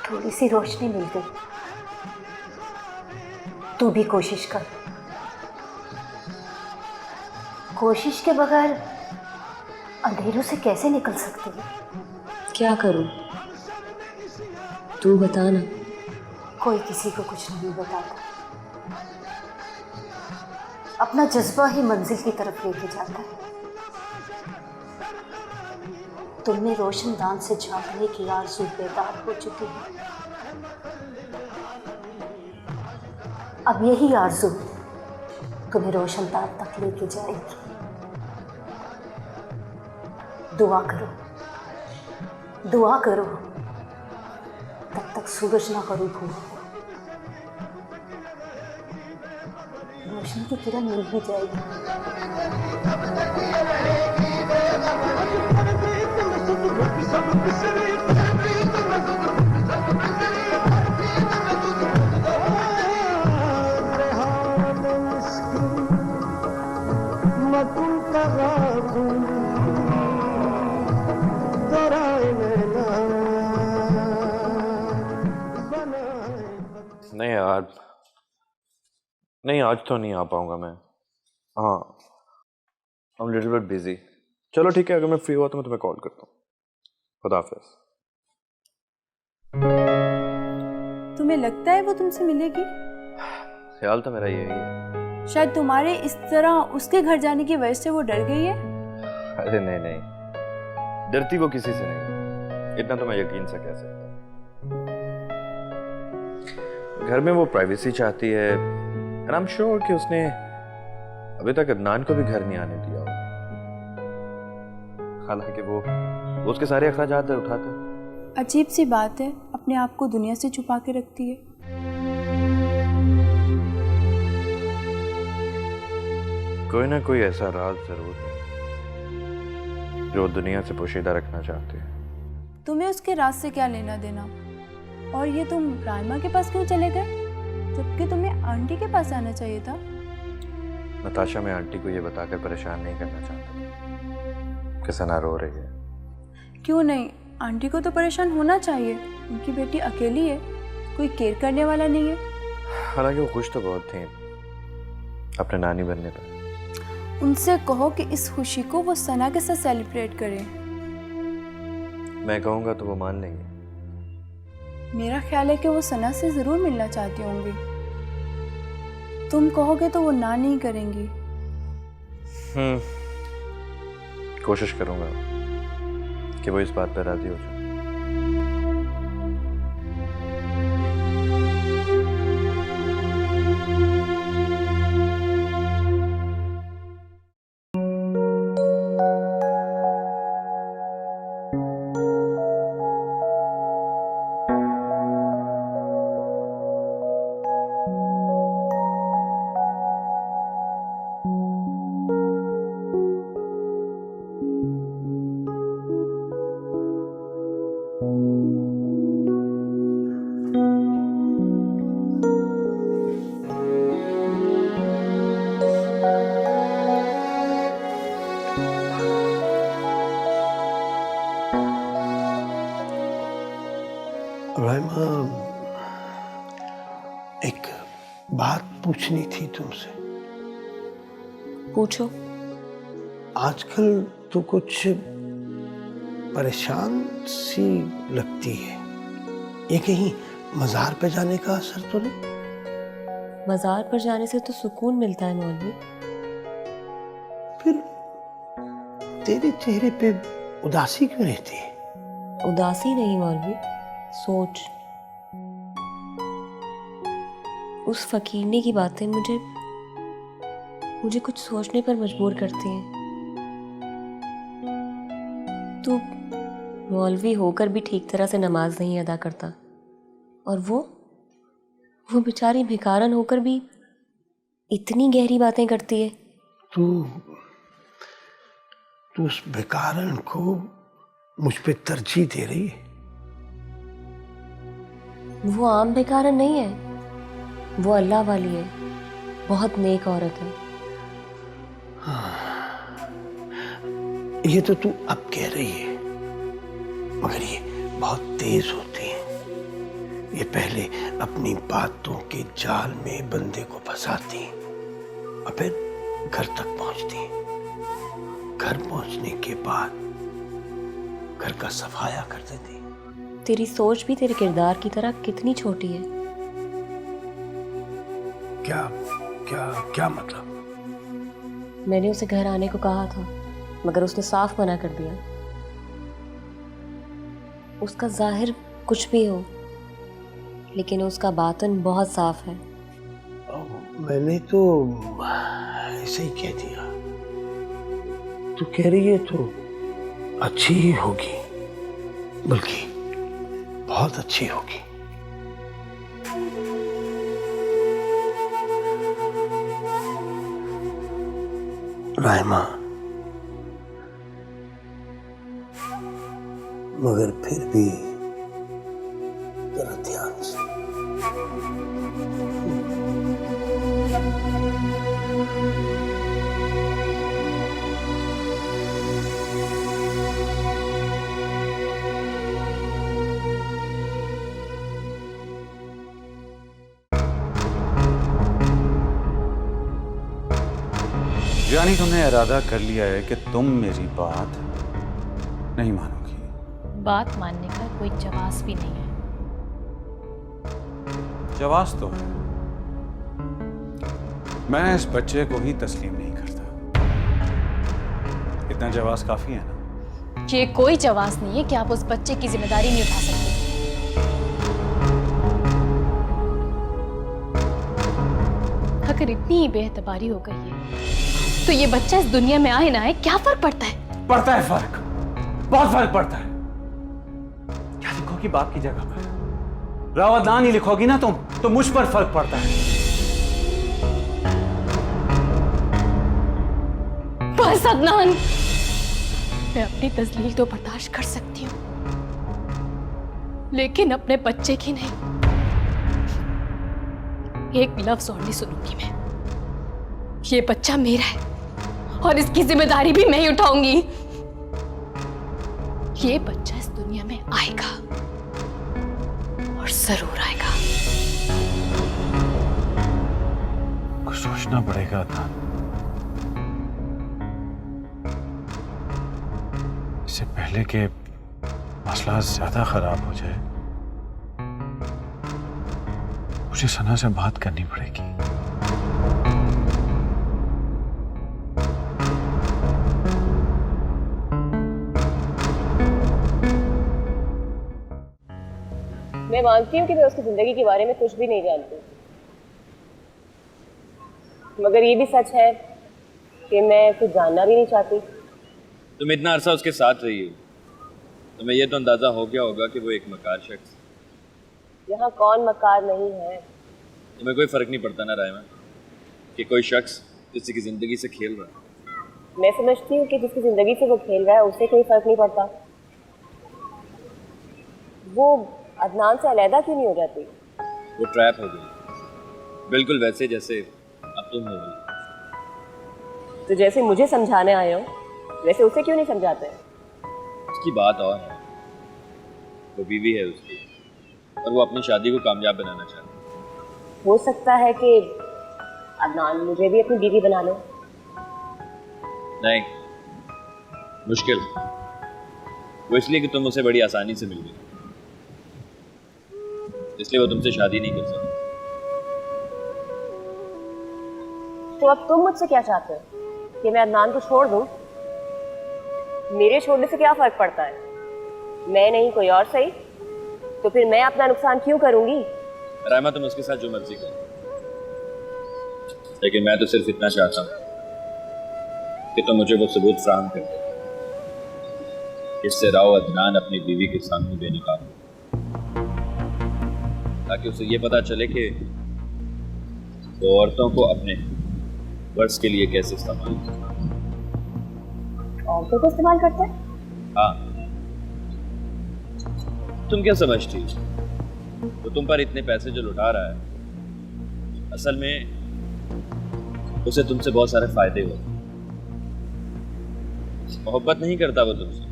Speaker 4: थोड़ी सी रोशनी मिल गई। तू भी कोशिश कर। कोशिश के बगैर अंधेरों से कैसे निकल सकती है?
Speaker 5: क्या करूं, तू बता ना।
Speaker 4: कोई किसी को कुछ नहीं बताता, अपना जज्बा ही मंजिल की तरफ लेके जाता है। तुमने रोशनदान से झांकने की आरज़ू बेदार हो चुकी है। अब यही आरज़ू तुम्हें रोशनदान तक लेके जाएगी। दुआ करो, दुआ करो
Speaker 5: तब तक सूरज ना करूँ भूल। रोशनी की किरण मिल भी जाएगी।
Speaker 9: नहीं यार, नहीं आज तो नहीं आ पाऊंगा मैं। हाँ, I am little bit busy. चलो ठीक है, अगर मैं फ्री हुआ तो मैं तुम्हें कॉल करता हूँ। खुदा हाफिज़।
Speaker 8: तुम्हें लगता है वो तुमसे मिलेगी?
Speaker 9: ख्याल तो मेरा यही है।
Speaker 8: शायद तुम्हारे इस तरह उसके घर जाने की वजह से वो डर गई है।
Speaker 9: अरे नहीं नहीं, डरती वो किसी से नहीं, इतना तो मैं यकीन से कह सकता हूँ। घर में वो प्राइवेसी चाहती है, एंड आई एम श्योर कि उसने अभी तक अदनान को भी घर नहीं आने दिया हो। हालांकि वो उसके सारे अखराजात उठाता है।
Speaker 8: अजीब सी बात है, अपने आप को दुनिया से छुपा के रखती है।
Speaker 9: कोई ना कोई ऐसा राज जरूर है जो दुनिया से पोशीदा रखना चाहते हैं।
Speaker 8: तुम्हें उसके राज से क्या लेना देना? और ये तुम राइमा के पास क्यों चले गए, जबकि तुम्हें आंटी के पास आना चाहिए था?
Speaker 9: नताशा, मैं आंटी को ये बताकर परेशान नहीं करना चाहता कि सना रो रही है।
Speaker 8: क्यों नहीं, आंटी को तो परेशान होना चाहिए। उनकी बेटी अकेली है, कोई केयर करने वाला नहीं है।
Speaker 9: हालांकि वो खुश तो बहुत थी अपने नानी बनने पर।
Speaker 8: उनसे कहो कि इस खुशी को वो सना के साथ सेलिब्रेट करें।
Speaker 9: मैं कहूँगा तो वो मान लेंगे।
Speaker 8: मेरा ख्याल है कि वो सना से जरूर मिलना चाहती होंगी। तुम कहोगे तो वो ना नहीं करेंगी।
Speaker 9: कोशिश करूँगा कि वो इस बात पर राजी हो जाए।
Speaker 6: राइमा, एक बात पूछनी थी तुमसे।
Speaker 5: पूछो।
Speaker 6: आजकल तो कुछ परेशान सी लगती है। ये कहीं मज़ार पे जाने का असर तो नहीं?
Speaker 5: मज़ार पर जाने से तो सुकून मिलता है मौलवी।
Speaker 6: फिर तेरे चेहरे पे उदासी क्यों रहती है?
Speaker 5: उदासी नहीं मौलवी, सोच। उस फकीरने की बातें मुझे कुछ सोचने पर मजबूर करती हैं। तू मौलवी होकर भी ठीक तरह से नमाज नहीं अदा करता, और वो बेचारी भिखारन होकर भी इतनी गहरी बातें करती है।
Speaker 6: तू उस भिखारन को मुझ पे तरजीह दे रही है?
Speaker 5: वो आम भिखारन नहीं है, वो अल्लाह वाली है, बहुत नेक औरत है।
Speaker 6: ये तो तू अब कह रही है, मगर ये बहुत तेज होती है। ये पहले अपनी बातों के जाल में बंदे को फंसाती और फिर घर तक पहुंचती। घर पहुंचने के बाद घर का सफाया कर देती।
Speaker 5: तेरी सोच भी तेरे किरदार की तरह कितनी छोटी है।
Speaker 6: क्या क्या क्या मतलब?
Speaker 5: मैंने उसे घर आने को कहा था, मगर उसने साफ मना कर दिया। उसका जाहिर कुछ भी हो, लेकिन उसका बातन बहुत साफ है।
Speaker 6: मैंने तो ऐसे ही कह दिया। तू कह रही है तो अच्छी ही होगी, बल्कि बहुत बहुत अच्छी होगी। राइमा, मगर फिर भी जरा ध्यान से।
Speaker 1: यानी तुमने इरादा कर लिया है कि तुम मेरी बात नहीं मानोगी।
Speaker 2: बात मानने का कोई जवाब भी नहीं है।
Speaker 1: जवाब तो है, मैं इस बच्चे को ही तस्लीम नहीं करता। इतना जवाब काफी है ना?
Speaker 2: ये कोई जवाब नहीं है कि आप उस बच्चे की जिम्मेदारी नहीं उठा सकते। अगर इतनी ही बेएतबारी हो गई है तो ये बच्चा इस दुनिया में आए ना आए क्या फर्क पड़ता है?
Speaker 1: पड़ता है फर्क, बहुत फर्क पड़ता है। क्या लिखोगी बाप की जगह पर? रावतदान ही लिखोगी ना तुम तो मुझ पर फर्क पड़ता है।
Speaker 2: बस अदनान, मैं अपनी तस्लील तो बर्दाश्त कर सकती हूँ, लेकिन अपने बच्चे की नहीं। एक लफ्ज और नहीं सुनूंगी मैं। ये बच्चा मेरा है और इसकी जिम्मेदारी भी मैं ही उठाऊंगी। ये बच्चा इस दुनिया में आएगा और जरूर आएगा।
Speaker 1: कुछ सोचना पड़ेगा था, इससे पहले कि मसला ज्यादा खराब हो जाए। मुझे सना से बात करनी पड़ेगी।
Speaker 5: मैं मानती हूँ कि मैं उसकी जिंदगी के बारे में कुछ भी नहीं जानती, मगर ये भी सच है कि मैं कुछ जानना भी नहीं चाहती।
Speaker 9: तुम इतना अरसा उसके साथ रही हो, तुम्हें यह तो अंदाजा हो गया होगा कि वो एक मकार शख्स।
Speaker 5: यहाँ कौन मकार नहीं है।
Speaker 9: तुम्हें कोई फर्क नहीं पड़ता ना रायमा कि कोई शख्स किसी की जिंदगी से खेल रहा है?
Speaker 5: मैं समझती हूँ कि जिसकी जिंदगी से वो खेल रहा है उसे कोई फर्क नहीं पड़ता। वो अदनान से अलहदा क्यों नहीं हो जाती?
Speaker 9: वो ट्रैप हो गई, बिल्कुल वैसे जैसे अब तुम हो गई।
Speaker 5: तो जैसे मुझे समझाने आए हो वैसे उसे क्यों नहीं समझाते?
Speaker 9: उसकी बात और है, वो बीवी है उसकी और वो अपनी शादी को कामयाब बनाना चाहती है।
Speaker 5: हो सकता है कि अदनान मुझे भी अपनी बीवी बना लो।
Speaker 9: नहीं, मुश्किल। वो इसलिए कि तुम उसे बड़ी आसानी से मिल गई, इसलिए वो तुमसे शादी नहीं कर सकती।
Speaker 5: तो अब तुम मुझसे क्या चाहते हो कि मैं अदनान को छोड़ दूं? मेरे छोड़ने से क्या फर्क पड़ता है? मैं नहीं कोई और सही, तो फिर मैं अपना नुकसान क्यों करूंगी?
Speaker 9: रायमा, तुम उसके साथ जो मर्जी करो, लेकिन मैं तो सिर्फ इतना चाहता हूँ कि तुम मुझे वो सबूत फराहम कर दो जिससे राव अदनान अपनी बीवी के सामने बेनकाब हो, ताकि उसे ये पता चले कि वो औरतों को अपने वर्ष के लिए कैसे इस्तेमाल करता है।
Speaker 5: औरतों को इस्तेमाल करते हैं?
Speaker 9: हाँ, तुम क्या समझती हो? तो तुम पर इतने पैसे जो लुटा रहा है, असल में उसे तुमसे बहुत सारे फायदे हुए। मोहब्बत नहीं करता वो तुमसे,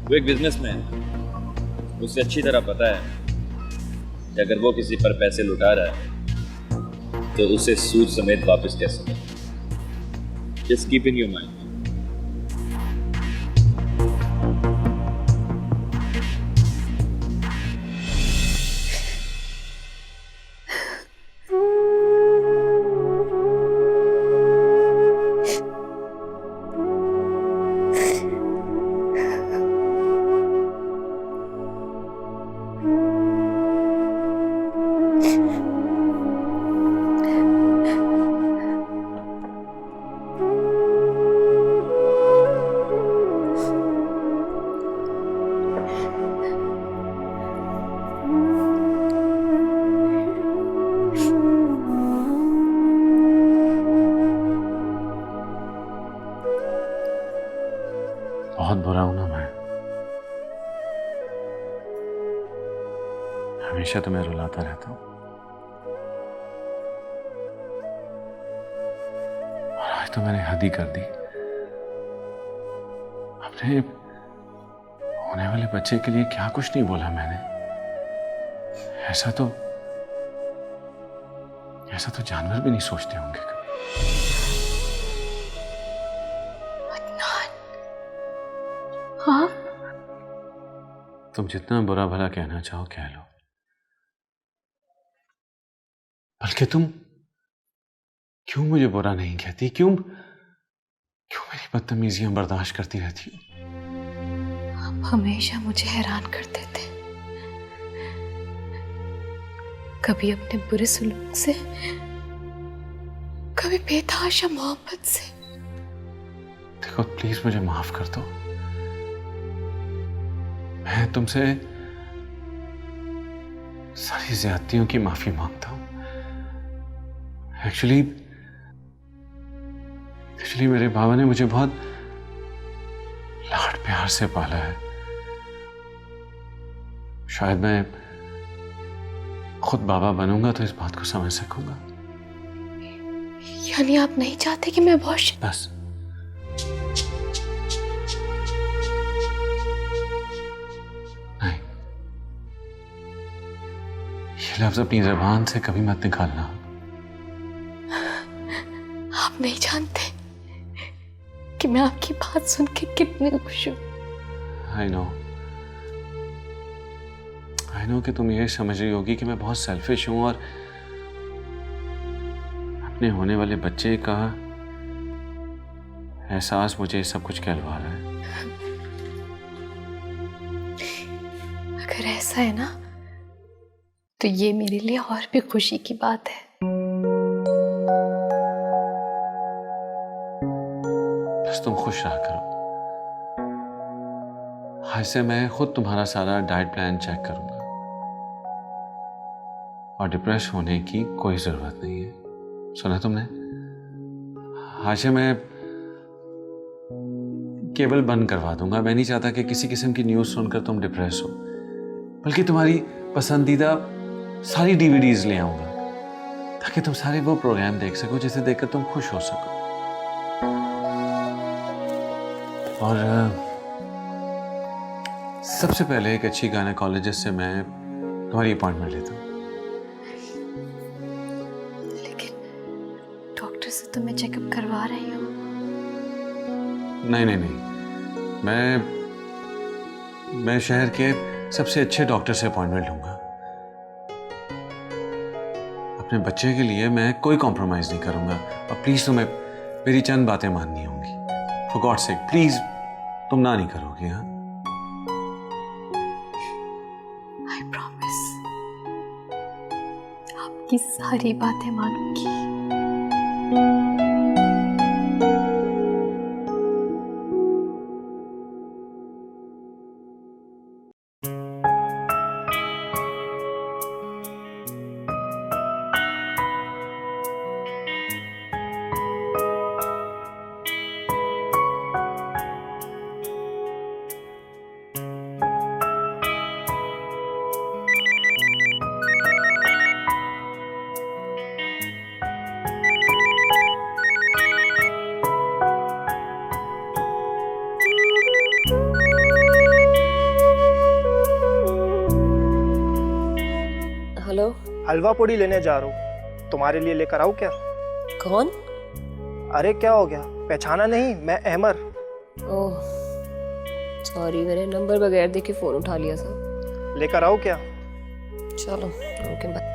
Speaker 9: वो एक बिजनेसमैन है। उसे अच्छी तरह पता है कि अगर वो किसी पर पैसे लुटा रहा है तो उसे सूद समेत वापस कैसे करें। Just keep in your mind.
Speaker 1: बहुत बुरा हूं ना मैं। हमेशा तुम्हें रुलाता रहता हूं और आज तो मैंने हद ही कर दी। अपने होने वाले बच्चे के लिए क्या कुछ नहीं बोला मैंने। ऐसा तो जानवर भी नहीं सोचते होंगे कभी।
Speaker 2: हाँ,
Speaker 1: तुम जितना बुरा भला कहना चाहो कह लो, बल्कि तुम क्यों मुझे बुरा नहीं कहती? क्यों मेरी बदतमीजियां बर्दाश्त करती रहती हो?
Speaker 2: आप हमेशा मुझे हैरान करते थे, कभी अपने बुरे सलूक से, कभी बेतहाशा मोहब्बत से।
Speaker 1: देखो प्लीज मुझे माफ कर दो। मैं तुमसे सारी ज्यादतियों की माफी मांगता हूं। एक्चुअली मेरे बाबा ने मुझे बहुत लाड प्यार से पाला है। शायद मैं खुद बाबा बनूंगा तो इस बात को समझ सकूंगा।
Speaker 2: यानी आप नहीं चाहते कि मैं अबॉर्शन?
Speaker 1: बस नहीं, ये लफ्ज अपनी ज़बान से कभी मत निकालना।
Speaker 2: आप नहीं जानते कि मैं आपकी बात सुन के कितनी खुश हूं।
Speaker 1: आई नो कि तुम ये समझ रही होगी कि मैं बहुत सेल्फिश हूं और अपने होने वाले बच्चे का एहसास मुझे सब कुछ कहलवा रहा है।
Speaker 2: अगर ऐसा है ना तो ये मेरे लिए और भी खुशी की बात है।
Speaker 1: बस तुम खुश रहा करो। आज से मैं खुद तुम्हारा सारा डाइट प्लान चेक करूंगा और डिप्रेस होने की कोई जरूरत नहीं है। सुना तुमने? आज से मैं केबल बंद करवा दूंगा। मैं नहीं चाहता कि किसी किस्म की न्यूज़ सुनकर तुम डिप्रेस हो, बल्कि तुम्हारी पसंदीदा सारी डीवीडीज ले आऊंगा ताकि तुम सारे वो प्रोग्राम देख सको जिसे देखकर तुम खुश हो सको। और सबसे पहले एक अच्छी गायनेकोलॉजिस्ट से मैं तुम्हारी अपॉइंटमेंट लेता हूँ।
Speaker 2: लेकिन डॉक्टर से तो मैं चेकअप करवा रही हूँ।
Speaker 1: नहीं, मैं शहर के सबसे अच्छे डॉक्टर से अपॉइंटमेंट लूंगा। अपने बच्चे के लिए मैं कोई कॉम्प्रोमाइज नहीं करूंगा। और प्लीज तुम्हें मेरी चंद बातें माननी होंगी। फॉर गॉड सेक प्लीज तुम ना नहीं करोगे? हाँ,
Speaker 2: आई प्रॉमिस आपकी सारी बातें मानूंगी।
Speaker 5: हेलो,
Speaker 11: हलवा पूड़ी लेने जा रहा हूँ, तुम्हारे लिए लेकर आऊँ क्या?
Speaker 5: कौन?
Speaker 11: अरे क्या हो गया, पहचाना नहीं? मैं अहमर।
Speaker 5: ओह सॉरी, मैंने नंबर बगैर देखे फोन उठा लिया था।
Speaker 11: लेकर आऊँ क्या?
Speaker 5: चलो ओके बाय।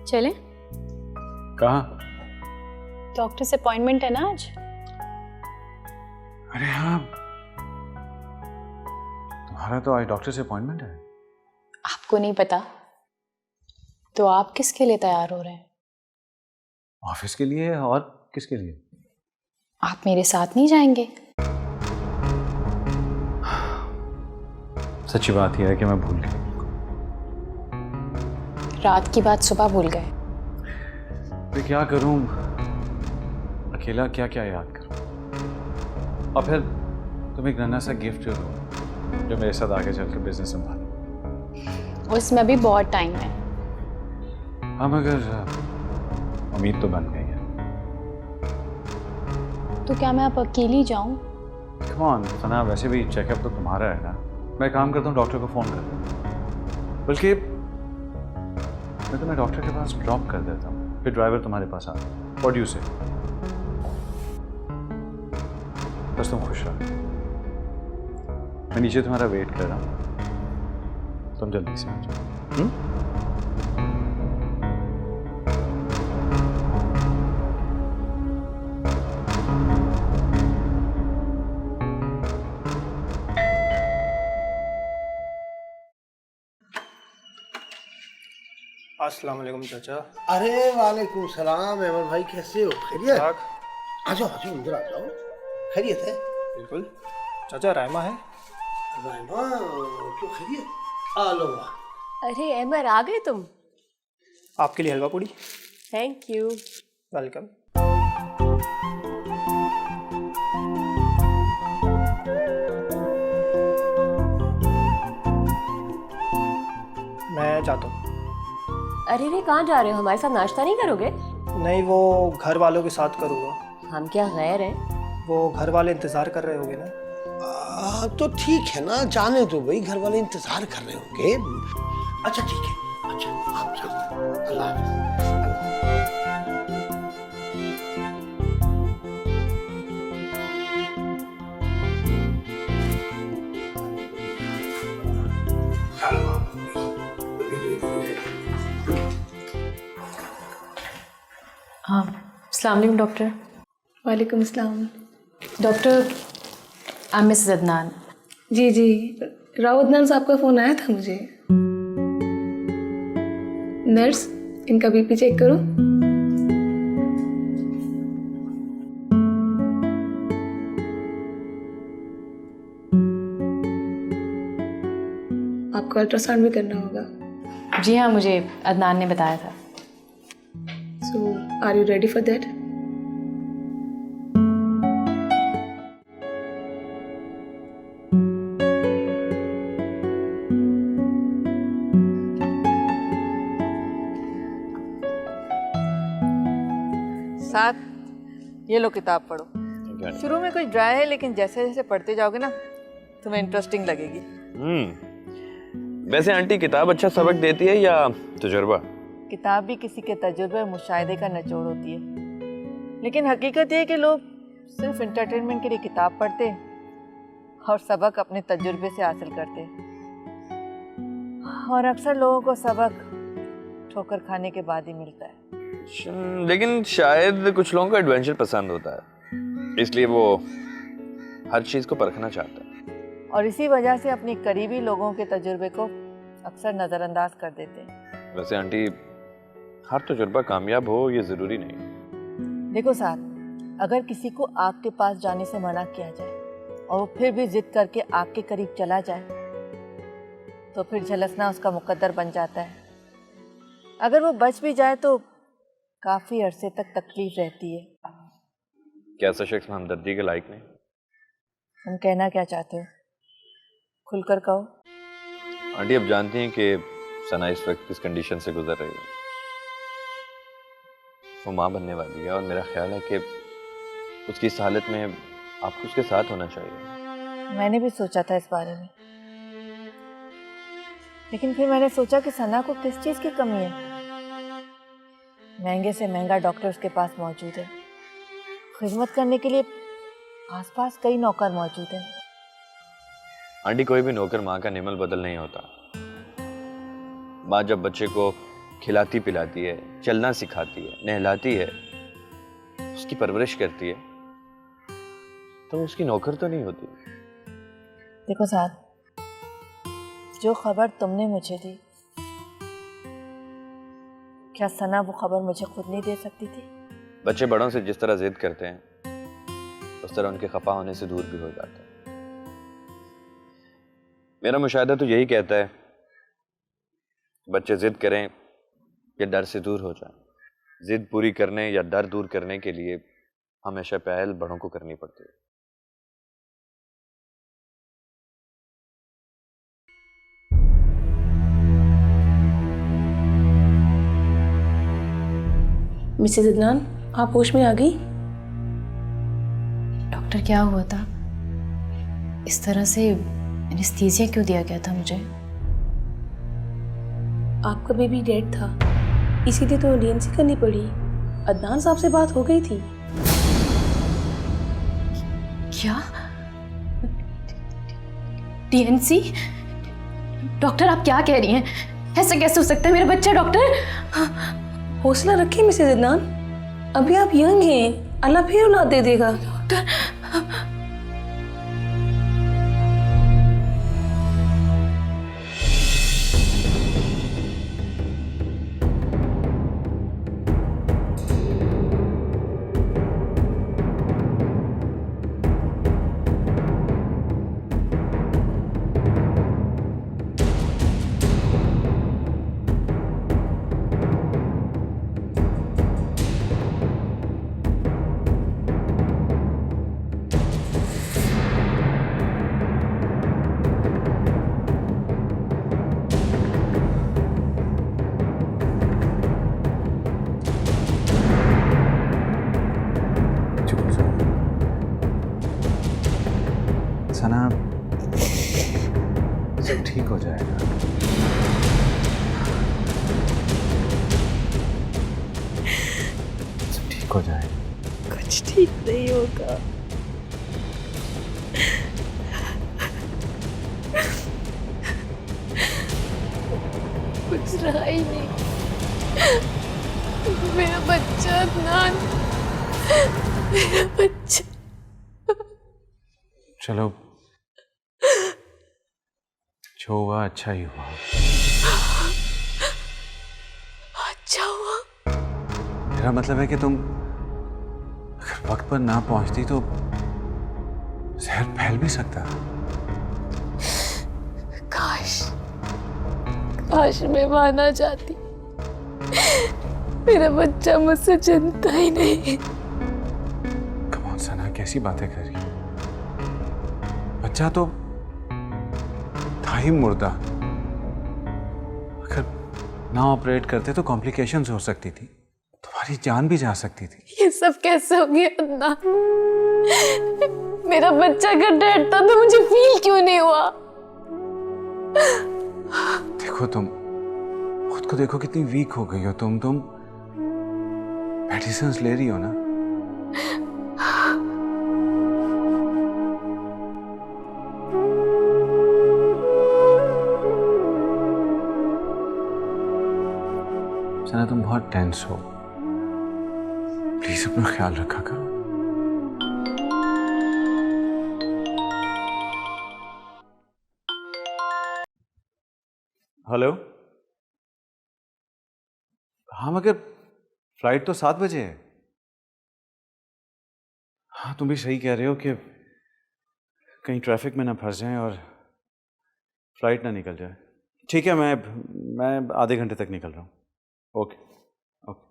Speaker 10: चलें?
Speaker 1: कहाँ?
Speaker 10: डॉक्टर से अपॉइंटमेंट है ना आज।
Speaker 1: अरे हाँ, तुम्हारा तो आज डॉक्टर से अपॉइंटमेंट है।
Speaker 10: आपको नहीं पता तो आप किसके लिए तैयार हो रहे हैं?
Speaker 1: ऑफिस के लिए और किसके लिए?
Speaker 2: आप मेरे साथ नहीं जाएंगे?
Speaker 1: सच्ची बात यह है कि मैं भूल गया।
Speaker 2: रात की बात सुबह भूल गए?
Speaker 1: मैं क्या करूं, अकेला क्या क्या याद करूं। और फिर तुम एक नन्हा सा गिफ्ट दो जो मेरे साथ आगे चल के बिजनेस संभालो।
Speaker 2: उसमें अभी बहुत टाइम है।
Speaker 1: हाँ मगर उम्मीद तो बन गई है।
Speaker 2: तो क्या मैं अब अकेली जाऊं?
Speaker 1: कम ऑन सना, वैसे भी चेकअप तो तुम्हारा है ना। मैं काम करता हूँ, डॉक्टर को फ़ोन कर देता हूँ। बल्कि मैं तुम्हें डॉक्टर के पास ड्रॉप कर देता हूँ, फिर ड्राइवर तुम्हारे पास आता है। व्हाट डू यू से? बस तुम खुश रहो। मैं नीचे तुम्हारा वेट कर रहा हूँ, तुम जल्दी से आ जाओ।
Speaker 11: अस्सलाम वालेकुम चाचा।
Speaker 6: अरे वालेकुम सलाम अहमद भाई, कैसे हो? खैरियत?
Speaker 11: ठीक।
Speaker 6: आ जाओ अंदर आ जाओ। खैरियत है?
Speaker 11: बिल्कुल। चाचा रायमा है?
Speaker 6: रायमा क्यों खैरियत? आ लो।
Speaker 5: अरे अमर, आ गए तुम?
Speaker 11: आपके लिए हलवा पूड़ी।
Speaker 5: Thank you.
Speaker 11: वेलकम। मैं जाता हूँ।
Speaker 5: अरे रे, कहाँ जा रहे हो? हमारे साथ नाश्ता नहीं करोगे?
Speaker 11: नहीं, वो घर वालों के साथ करूँगा।
Speaker 5: हम क्या गैर हैं?
Speaker 11: वो घर वाले इंतज़ार कर रहे होंगे ना।
Speaker 6: तो ठीक है ना, जाने दो भाई, घर वाले इंतजार कर रहे होंगे। अच्छा ठीक है, अच्छा आप जाओ। अल्लाह
Speaker 2: हाँ, अस्सलाम वालेकुम डॉक्टर।
Speaker 4: वालेकुम अस्सलाम।
Speaker 2: Doctor, I am missus Adnan.
Speaker 4: जी जी, राव अदनान साहब का फ़ोन आया था मुझे। नर्स, इनका बीपी चेक करो। आपको अल्ट्रासाउंड भी करना होगा।
Speaker 2: जी हाँ, मुझे अदनान ने बताया था।
Speaker 4: So are you ready for that?
Speaker 7: साथ ये लो किताब पढ़ो। शुरू में कुछ ड्राई है, लेकिन जैसे जैसे पढ़ते जाओगे ना तुम्हें इंटरेस्टिंग लगेगी।
Speaker 9: वैसे आंटी, किताब अच्छा सबक देती है या तजुर्बा?
Speaker 7: किताब भी किसी के तजुर्बे और मुशाहिदे का निचोड़ होती है, लेकिन हकीकत ये है कि लोग सिर्फ इंटरटेनमेंट के लिए किताब पढ़ते हैं और सबक अपने तजुर्बे से हासिल करते हैं। और अक्सर लोगों को सबक ठोकर खाने के बाद ही मिलता है।
Speaker 9: लेकिन शायद कुछ लोगों को एडवेंचर पसंद होता है, इसलिए वो हर चीज को परखना चाहते हैं
Speaker 7: और इसी वजह से अपने करीबी लोगों के तजुर्बे को अक्सर नज़रअंदाज कर देते हैं।
Speaker 9: वैसे आंटी, हर तजुर्बा कामयाब हो ये जरूरी नहीं।
Speaker 7: देखो साथ, अगर किसी को आग के पास जाने से मना किया जाए और वो फिर भी जिद करके आग के करीब चला जाए तो फिर झलसना उसका मुकद्दर बन जाता है। अगर वो बच भी जाए तो काफी अरसे तक तकलीफ रहती है।
Speaker 9: क्या ऐसा शख्स हमदर्दी के लायक नहीं?
Speaker 7: तुम कहना क्या चाहते हो? खुलकर कहो।
Speaker 9: आंटी, अब जानती हैं कि सना इस वक्त किस कंडीशन से गुजर रही है। वो माँ बनने वाली है और मेरा ख्याल है कि उसकी इस हालत में आपको उसके साथ होना चाहिए।
Speaker 7: मैंने भी सोचा था इस बारे में, लेकिन फिर मैंने सोचा कि सना को किस चीज़ की कमी है। महंगे से महंगा डॉक्टर उसके पास मौजूद है, खिदमत करने के लिए आसपास कई नौकर मौजूद हैं।
Speaker 9: आंटी, कोई भी नौकर माँ का निमल बदल नहीं होता। माँ जब बच्चे को खिलाती पिलाती है, चलना सिखाती है, नहलाती है, उसकी परवरिश करती है, तो उसकी नौकर तो नहीं होती।
Speaker 7: देखो साथ, जो खबर तुमने मुझे दी, क्या सना वो खबर मुझे खुद नहीं दे सकती थी?
Speaker 9: बच्चे बड़ों से जिस तरह जिद करते हैं उस तरह उनके खफा होने से दूर भी हो जाते हैं। मेरा मुशाहिदा तो यही कहता है बच्चे जिद करें या डर से दूर हो जाएं। जिद पूरी करने या डर दूर करने के लिए हमेशा पहल बड़ों को करनी पड़ती है।
Speaker 12: मिसेस अदनान, आप होश में आ गई?
Speaker 2: डॉक्टर क्या हुआ था? इस तरह से एनेस्थीसिया क्यों दिया गया था मुझे?
Speaker 12: आपका बेबी डेड था, इसीलिए तो डीएनसी करनी पड़ी। अदनान साहब से बात हो गई थी।
Speaker 2: क्या? डीएनसी? डॉक्टर आप क्या कह रही हैं? ऐसा कैसे हो सकता है? मेरा बच्चा डॉक्टर।
Speaker 12: हौसला रखिए मिसेस अदनान, अभी आप यंग हैं, अल्लाह फिर औलाद दे देगा।
Speaker 2: डॉक्टर
Speaker 1: सना, सब ठीक हो जाएगा। सब ठीक हो जाएगा।
Speaker 12: कुछ ठीक नहीं होगा।
Speaker 2: कुछ रहा ही नहीं। मेरा बच्चा अदनान, मेरा बच्चा।
Speaker 1: चलो, जो हुआ अच्छा ही हुआ।
Speaker 2: अच्छा हुआ?
Speaker 1: मेरा मतलब है कि तुम अगर वक्त पर ना पहुंचती तो जहर फैल भी सकता।
Speaker 2: काश मैं वहां ना जाती। मेरा बच्चा मुझसे चिंता ही नहीं।
Speaker 1: कम ऑन सना, कैसी बातें कर रही हो? बच्चा तो था ही मुर्दा। अगर ना ऑपरेट करते तो कॉम्प्लिकेशंस हो सकती थी, तुम्हारी जान भी जा सकती थी।
Speaker 2: ये सब कैसे हो गया अदनान? मेरा बच्चा अगर डेड था तो मुझे फील क्यों नहीं हुआ?
Speaker 1: देखो, तुम खुद को देखो कितनी वीक हो गई हो। तुम मेडिसिन्स ले रही हो ना? सना, तुम बहुत टेंस हो। प्लीज अपना ख्याल रखा करो। हेलो। हाँ, मगर फ्लाइट तो 7 बजे है। हाँ, तुम भी सही कह रहे हो कि कहीं ट्रैफिक में ना फंस जाएं और फ्लाइट ना निकल जाए। ठीक है, मैं आधे घंटे तक निकल रहा हूँ। Okay okay.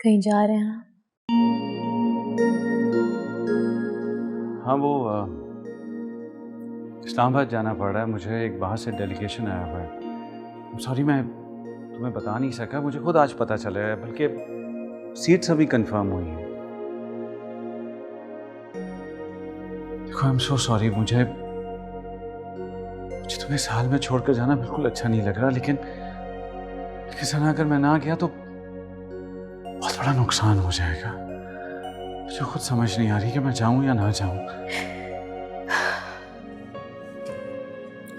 Speaker 2: कहीं जा रहे हैं?
Speaker 1: हाँ, वो इस्लामाबाद जाना पड़ रहा है मुझे। एक बाहर से डेलीगेशन आया हुआ है। सॉरी, मैं तुम्हें बता नहीं सका। मुझे खुद आज पता चला है, बल्कि सीट्स अभी कंफर्म हुई हैं। देखो, आई एम सो सॉरी। मुझे तुम्हें साल में छोड़कर जाना बिल्कुल अच्छा नहीं लग रहा, लेकिन सना, अगर मैं ना गया तो बहुत बड़ा नुकसान हो जाएगा। मुझे खुद समझ नहीं आ रही कि मैं जाऊं या ना जाऊं।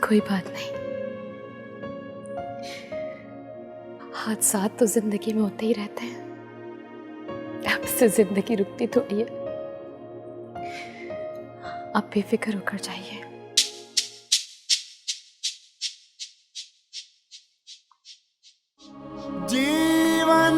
Speaker 2: कोई बात नहीं, हादसात तो जिंदगी में होते ही रहते हैं। अब से जिंदगी रुकती थोड़ी है। आप बेफिक्र होकर जाइए।
Speaker 3: जीवन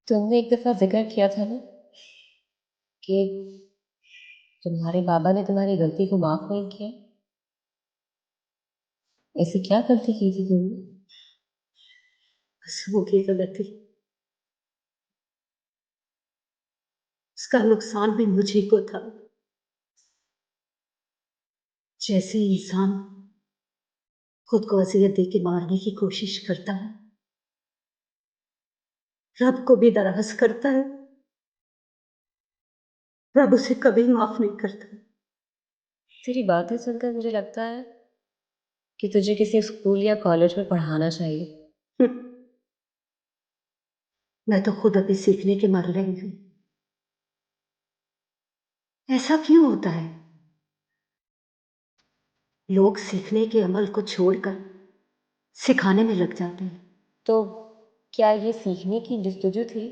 Speaker 5: तुमने एक दफा जिक्र किया था ना कि तुम्हारे बाबा ने तुम्हारी गलती को माफ नहीं किया। ऐसी क्या गलती की थी तुमने?
Speaker 4: बस वो की गलती, उसका नुकसान भी मुझे को था। जैसे इंसान खुद को अजियत दे के मारने की कोशिश करता है, रब को भी नाराज करता है, रब उसे कभी माफ नहीं करता।
Speaker 5: तेरी बातें सुनकर मुझे लगता है कि तुझे किसी स्कूल या कॉलेज में पढ़ाना चाहिए।
Speaker 4: मैं तो खुद अभी सीखने के मर रही हूँ। ऐसा क्यों होता है? लोग सीखने के अमल को छोड़कर सिखाने में लग जाते हैं।
Speaker 5: तो क्या ये सीखने की जस्तजू थी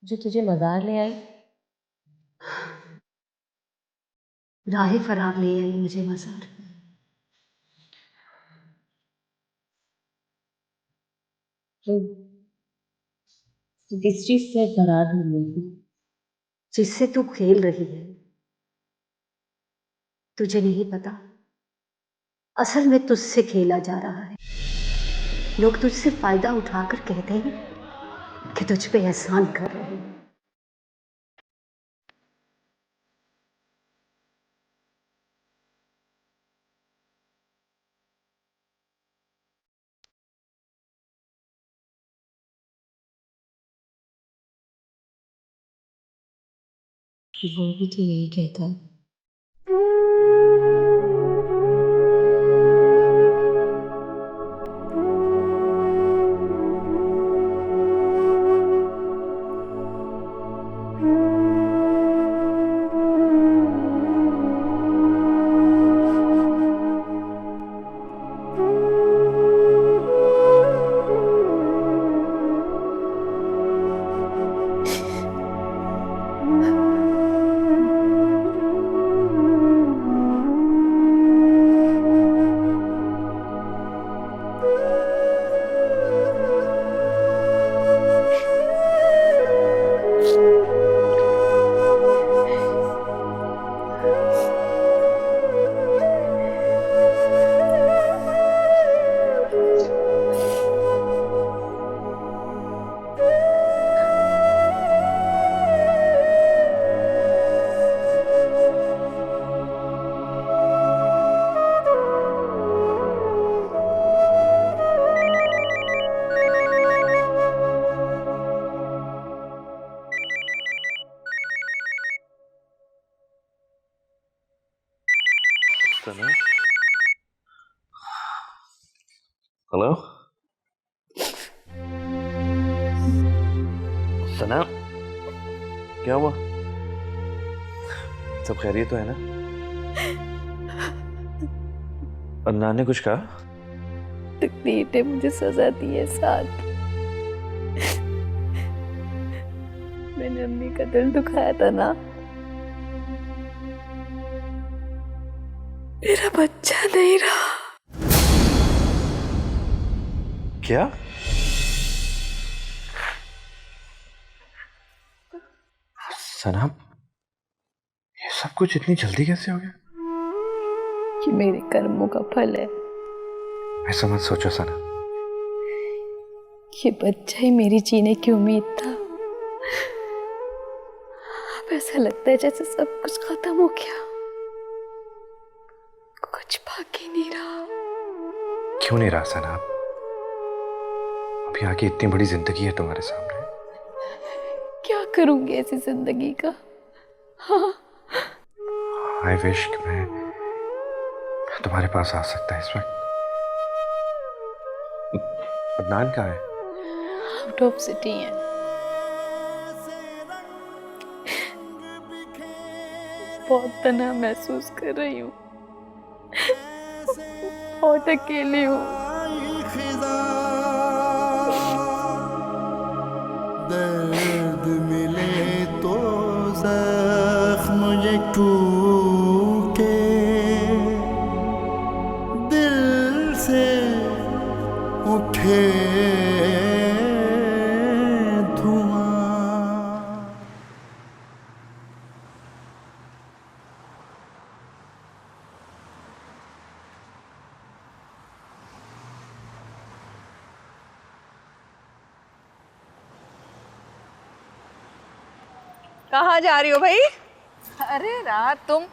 Speaker 5: जो तुझे मज़ार ले आई?
Speaker 4: राह फरार ले आई मुझे मज़ार।
Speaker 5: तो किस चीज से फरार हो गई?
Speaker 4: जिससे तू खेल रही है। तुझे नहीं पता, असल में तुझसे खेला जा रहा है। लोग तुझसे फायदा उठाकर कहते हैं कि तुझ पे एहसान कर रहे हैं।
Speaker 5: वो भी तो यही कहता है।
Speaker 9: हेलो सना, क्या हुआ? सब खैरियत तो है ना? अदनान ने कुछ कहा?
Speaker 12: तकदीर ने मुझे सजा दी है साथ। मैंने अम्मी का दिल दुखाया था ना। मेरा बच्चा नहीं रहा।
Speaker 9: क्या? सना, ये सब कुछ इतनी जल्दी कैसे हो गया?
Speaker 12: ये मेरे कर्मों का फल है।
Speaker 9: ऐसा मत सोचो सना।
Speaker 12: ये बच्चा ही मेरी जीने की उम्मीद था। अब ऐसा लगता है जैसे सब कुछ खत्म हो गया, कुछ बाकी नहीं रहा।
Speaker 9: क्यों नहीं रहा सना? अभी आगे इतनी बड़ी जिंदगी है तुम्हारे सामने।
Speaker 12: क्या करूंगी ऐसी जिंदगी का? हाँ,
Speaker 9: आई विश कि मैं तुम्हारे पास आ सकता इस वक्त। अदनान कहाँ है?
Speaker 12: आउट ऑफ सिटी है। बहुत तन्हा महसूस कर रही हूँ, बहुत अकेली हूँ।
Speaker 3: दर्द मिले तो जख्म ये टूटे, दिल से उठे धुआं।
Speaker 8: कहाँ जा रही हो भाई?
Speaker 7: अरे रात
Speaker 8: तुम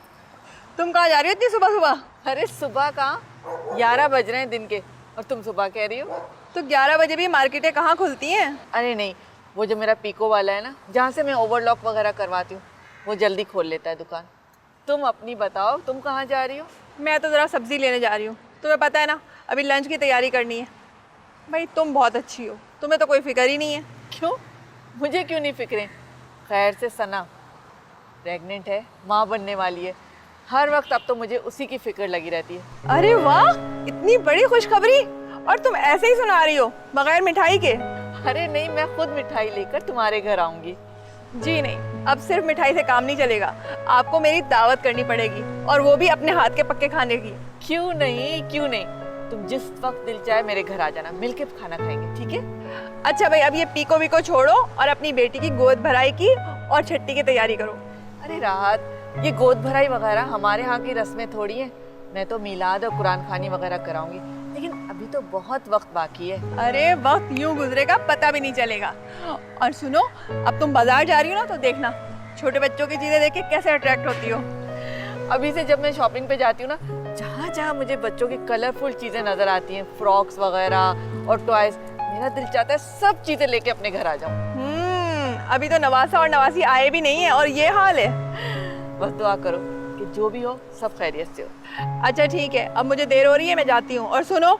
Speaker 8: कहाँ जा रही हो इतनी सुबह सुबह?
Speaker 7: अरे सुबह कहाँ, 11 बज रहे हैं दिन के और तुम सुबह कह रही हो?
Speaker 8: तो 11 बजे भी मार्केटें कहाँ खुलती हैं?
Speaker 7: अरे नहीं, वो जो मेरा पीको वाला है ना, जहाँ से मैं ओवरलॉक वगैरह करवाती हूँ, वो जल्दी खोल लेता है दुकान। तुम अपनी बताओ, तुम कहाँ जा रही हो?
Speaker 8: मैं तो ज़रा सब्ज़ी लेने जा रही हूँ। तुम्हें पता है ना, अभी लंच की तैयारी करनी है। भाई तुम बहुत अच्छी हो, तुम्हें तो कोई फिक्र ही नहीं है।
Speaker 7: क्यों, मुझे क्यों नहीं फिक्रें? खैर से सना प्रेग्नेंट है, माँ बनने वाली है। हर वक्त अब तो मुझे उसी की फिक्र लगी रहती है।
Speaker 8: अरे वाह, इतनी बड़ी खुशखबरी, और तुम ऐसे ही सुना रही हो बगैर मिठाई के?
Speaker 7: अरे नहीं, मैं खुद मिठाई लेकर तुम्हारे घर आऊंगी।
Speaker 8: जी नहीं, अब सिर्फ मिठाई से काम नहीं चलेगा, आपको मेरी दावत करनी पड़ेगी, और वो भी अपने हाथ के पक्के खाने की।
Speaker 7: क्यों नहीं, क्यों नहीं, तुम जिस वक्त दिल चाहे मेरे घर आ जाना, मिलके खाना खाएंगे, ठीक है?
Speaker 8: अच्छा भाई, अब ये पीको वीको छोड़ो और अपनी बेटी की गोद भराई की और छट्टी की तैयारी करो।
Speaker 7: अरे राहत, ये गोद भराई वगैरह हमारे यहाँ की रस्में थोड़ी है। मैं तो मिलाद और कुरान खानी वगैरह कराऊंगी, लेकिन अभी तो बहुत वक्त बाकी है।
Speaker 8: अरे वक्त यूं गुजरेगा पता भी नहीं चलेगा। और सुनो, अब तुम बाजार जा रही हो ना, तो देखना छोटे बच्चों की चीजें देख के कैसे अट्रैक्ट होती हो।
Speaker 7: अभी से जब मैं शॉपिंग पे जाती हूँ ना, जहाँ जहाँ मुझे बच्चों की कलरफुल चीजें नजर आती हैं, फ्रॉक्स वगैरह और टॉयज, मेरा दिल चाहता है सब चीजें लेके अपने घर आ जाऊँ।
Speaker 8: अभी तो नवासा और नवासी आए भी नहीं है और ये हाल है।
Speaker 7: बस दुआ करो कि जो भी हो सब खैरियत से हो।
Speaker 8: अच्छा ठीक है, अब मुझे देर हो रही है, मैं जाती हूँ। और सुनो,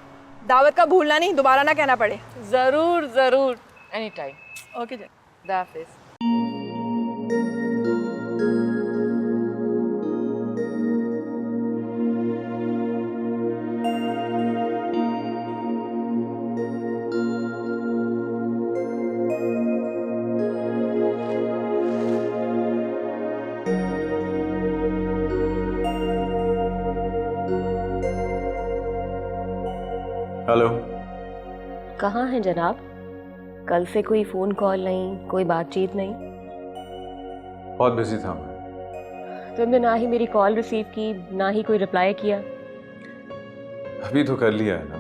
Speaker 8: दावत का भूलना नहीं, दोबारा ना कहना पड़े।
Speaker 7: जरूर जरूर, एनी टाइम।
Speaker 8: ओके जी,
Speaker 7: खुदा हाफिज।
Speaker 9: हेलो।
Speaker 5: कहाँ हैं जनाब? कल से कोई फ़ोन कॉल नहीं, कोई बातचीत नहीं।
Speaker 1: बहुत बिजी था मैं।
Speaker 5: तुमने ना ही मेरी कॉल रिसीव की, ना ही कोई रिप्लाई किया।
Speaker 1: अभी तो कर लिया है ना,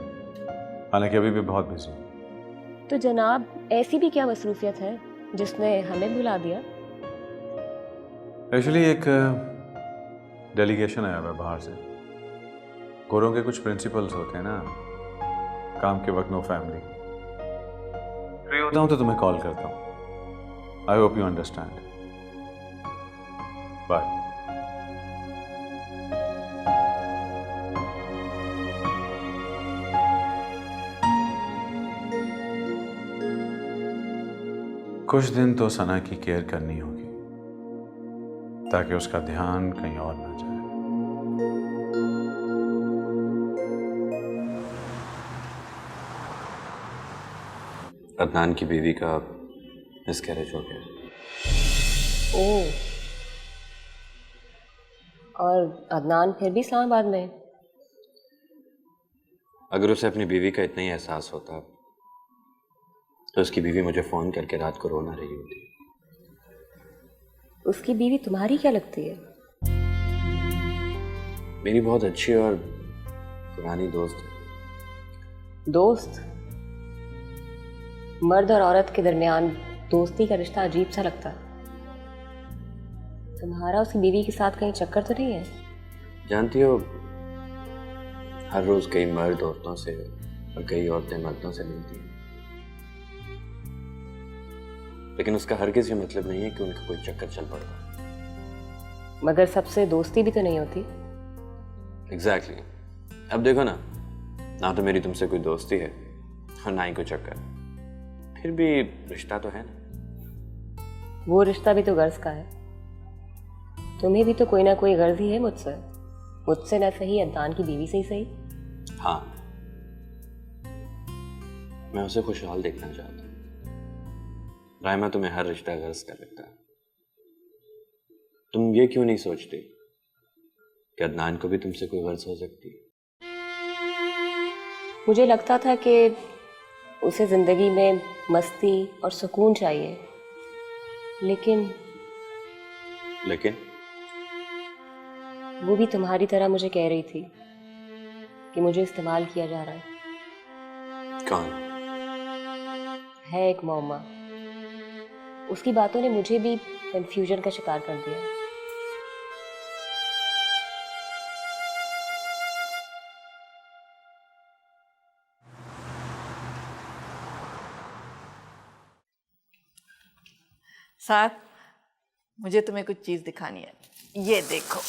Speaker 1: हालांकि अभी भी बहुत बिजी हूँ।
Speaker 5: तो जनाब, ऐसी भी क्या मसरूफियत है जिसने हमें बुला दिया?
Speaker 1: एक्चुअली एक डेलीगेशन आया हुआ है बाहर से। गोरों के कुछ प्रिंसिपल्स होते हैं ना, काम के वक्त नो फैमिली। फ्री होता हूँ तो तुम्हें कॉल करता हूँ। I hope you understand. Bye. कुछ दिन तो सना की केयर करनी होगी ताकि उसका ध्यान कहीं और ना जाए।
Speaker 9: अदनान की बीवी का मिसकैरेज हो गया।
Speaker 5: ओह, और अदनान फिर भी इस्लामाबाद में?
Speaker 9: अगर उसे अपनी बीवी का इतना ही एहसास होता तो उसकी बीवी मुझे फ़ोन करके रात को रोना रही होती।
Speaker 5: उसकी बीवी तुम्हारी क्या लगती है?
Speaker 9: मेरी बहुत अच्छी और पुरानी दोस्त है।
Speaker 5: दोस्त? मर्द और औरत के दरमियान दोस्ती का रिश्ता अजीब सा लगता है। तुम्हारा उसकी बीवी के साथ कहीं चक्कर तो नहीं है?
Speaker 9: जानती हो, हर रोज कई मर्द औरतों से और कई औरतें मर्दों से मिलती हैं, लेकिन उसका हरगिज़ ये मतलब नहीं है कि उनका कोई चक्कर चल पड़ता।
Speaker 5: मगर सबसे दोस्ती भी तो नहीं होती।
Speaker 9: एग्जैक्टली। अब देखो ना तो मेरी तुमसे कोई दोस्ती है और ना ही कोई चक्कर, फिर भी रिश्ता तो है ना।
Speaker 5: वो रिश्ता भी तो गर्ज का है। तुम्हें भी तो कोई ना कोई गर्ज ही है मुझसे ना सही, अदनान की बीवी से ही सही।
Speaker 9: हाँ, मैं उसे खुशहाल देखना चाहता हूँ। रायमा, तुम्हें हर रिश्ता गर्ज का लगता है। तुम ये क्यों नहीं सोचते कि अदनान को भी तुमसे कोई गर्ज हो सकती है?
Speaker 5: मुझे लगता था कि उसे ज़िंदगी में मस्ती और सुकून चाहिए, लेकिन वो भी तुम्हारी तरह मुझे कह रही थी कि मुझे इस्तेमाल किया जा रहा है।
Speaker 9: कौन?
Speaker 5: है एक मौमा, उसकी बातों ने मुझे भी कंफ्यूजन का शिकार कर दिया।
Speaker 7: साथ मुझे तुम्हें कुछ चीज़ दिखानी है, ये देखो।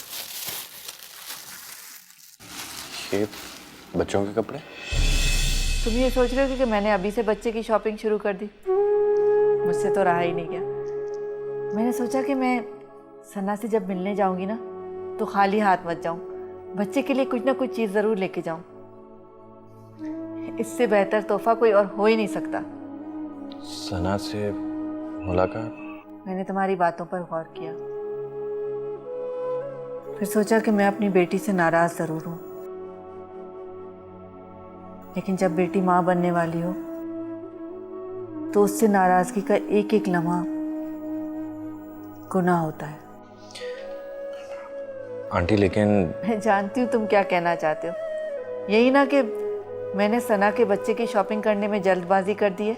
Speaker 9: ये बच्चों के कपड़े?
Speaker 7: तुम ये सोच रहे हो कि मैंने अभी से बच्चे की शॉपिंग शुरू कर दी? मुझसे तो रहा ही नहीं गया। मैंने सोचा कि मैं सना से जब मिलने जाऊंगी ना तो खाली हाथ मत जाऊं, बच्चे के लिए कुछ ना कुछ चीज़ ज़रूर लेके जाऊं। इससे बेहतर तोहफा कोई और हो ही नहीं सकता।
Speaker 9: सना से मुलाकात?
Speaker 7: मैंने तुम्हारी बातों पर गौर किया, फिर सोचा कि मैं अपनी बेटी से नाराज़ ज़रूर हूँ, लेकिन जब बेटी माँ बनने वाली हो तो उससे नाराज़गी का एक एक लम्हा गुनाह होता है।
Speaker 9: आंटी लेकिन
Speaker 7: मैं जानती हूँ तुम क्या कहना चाहते हो, यही ना कि मैंने सना के बच्चे की शॉपिंग करने में जल्दबाजी कर दी है।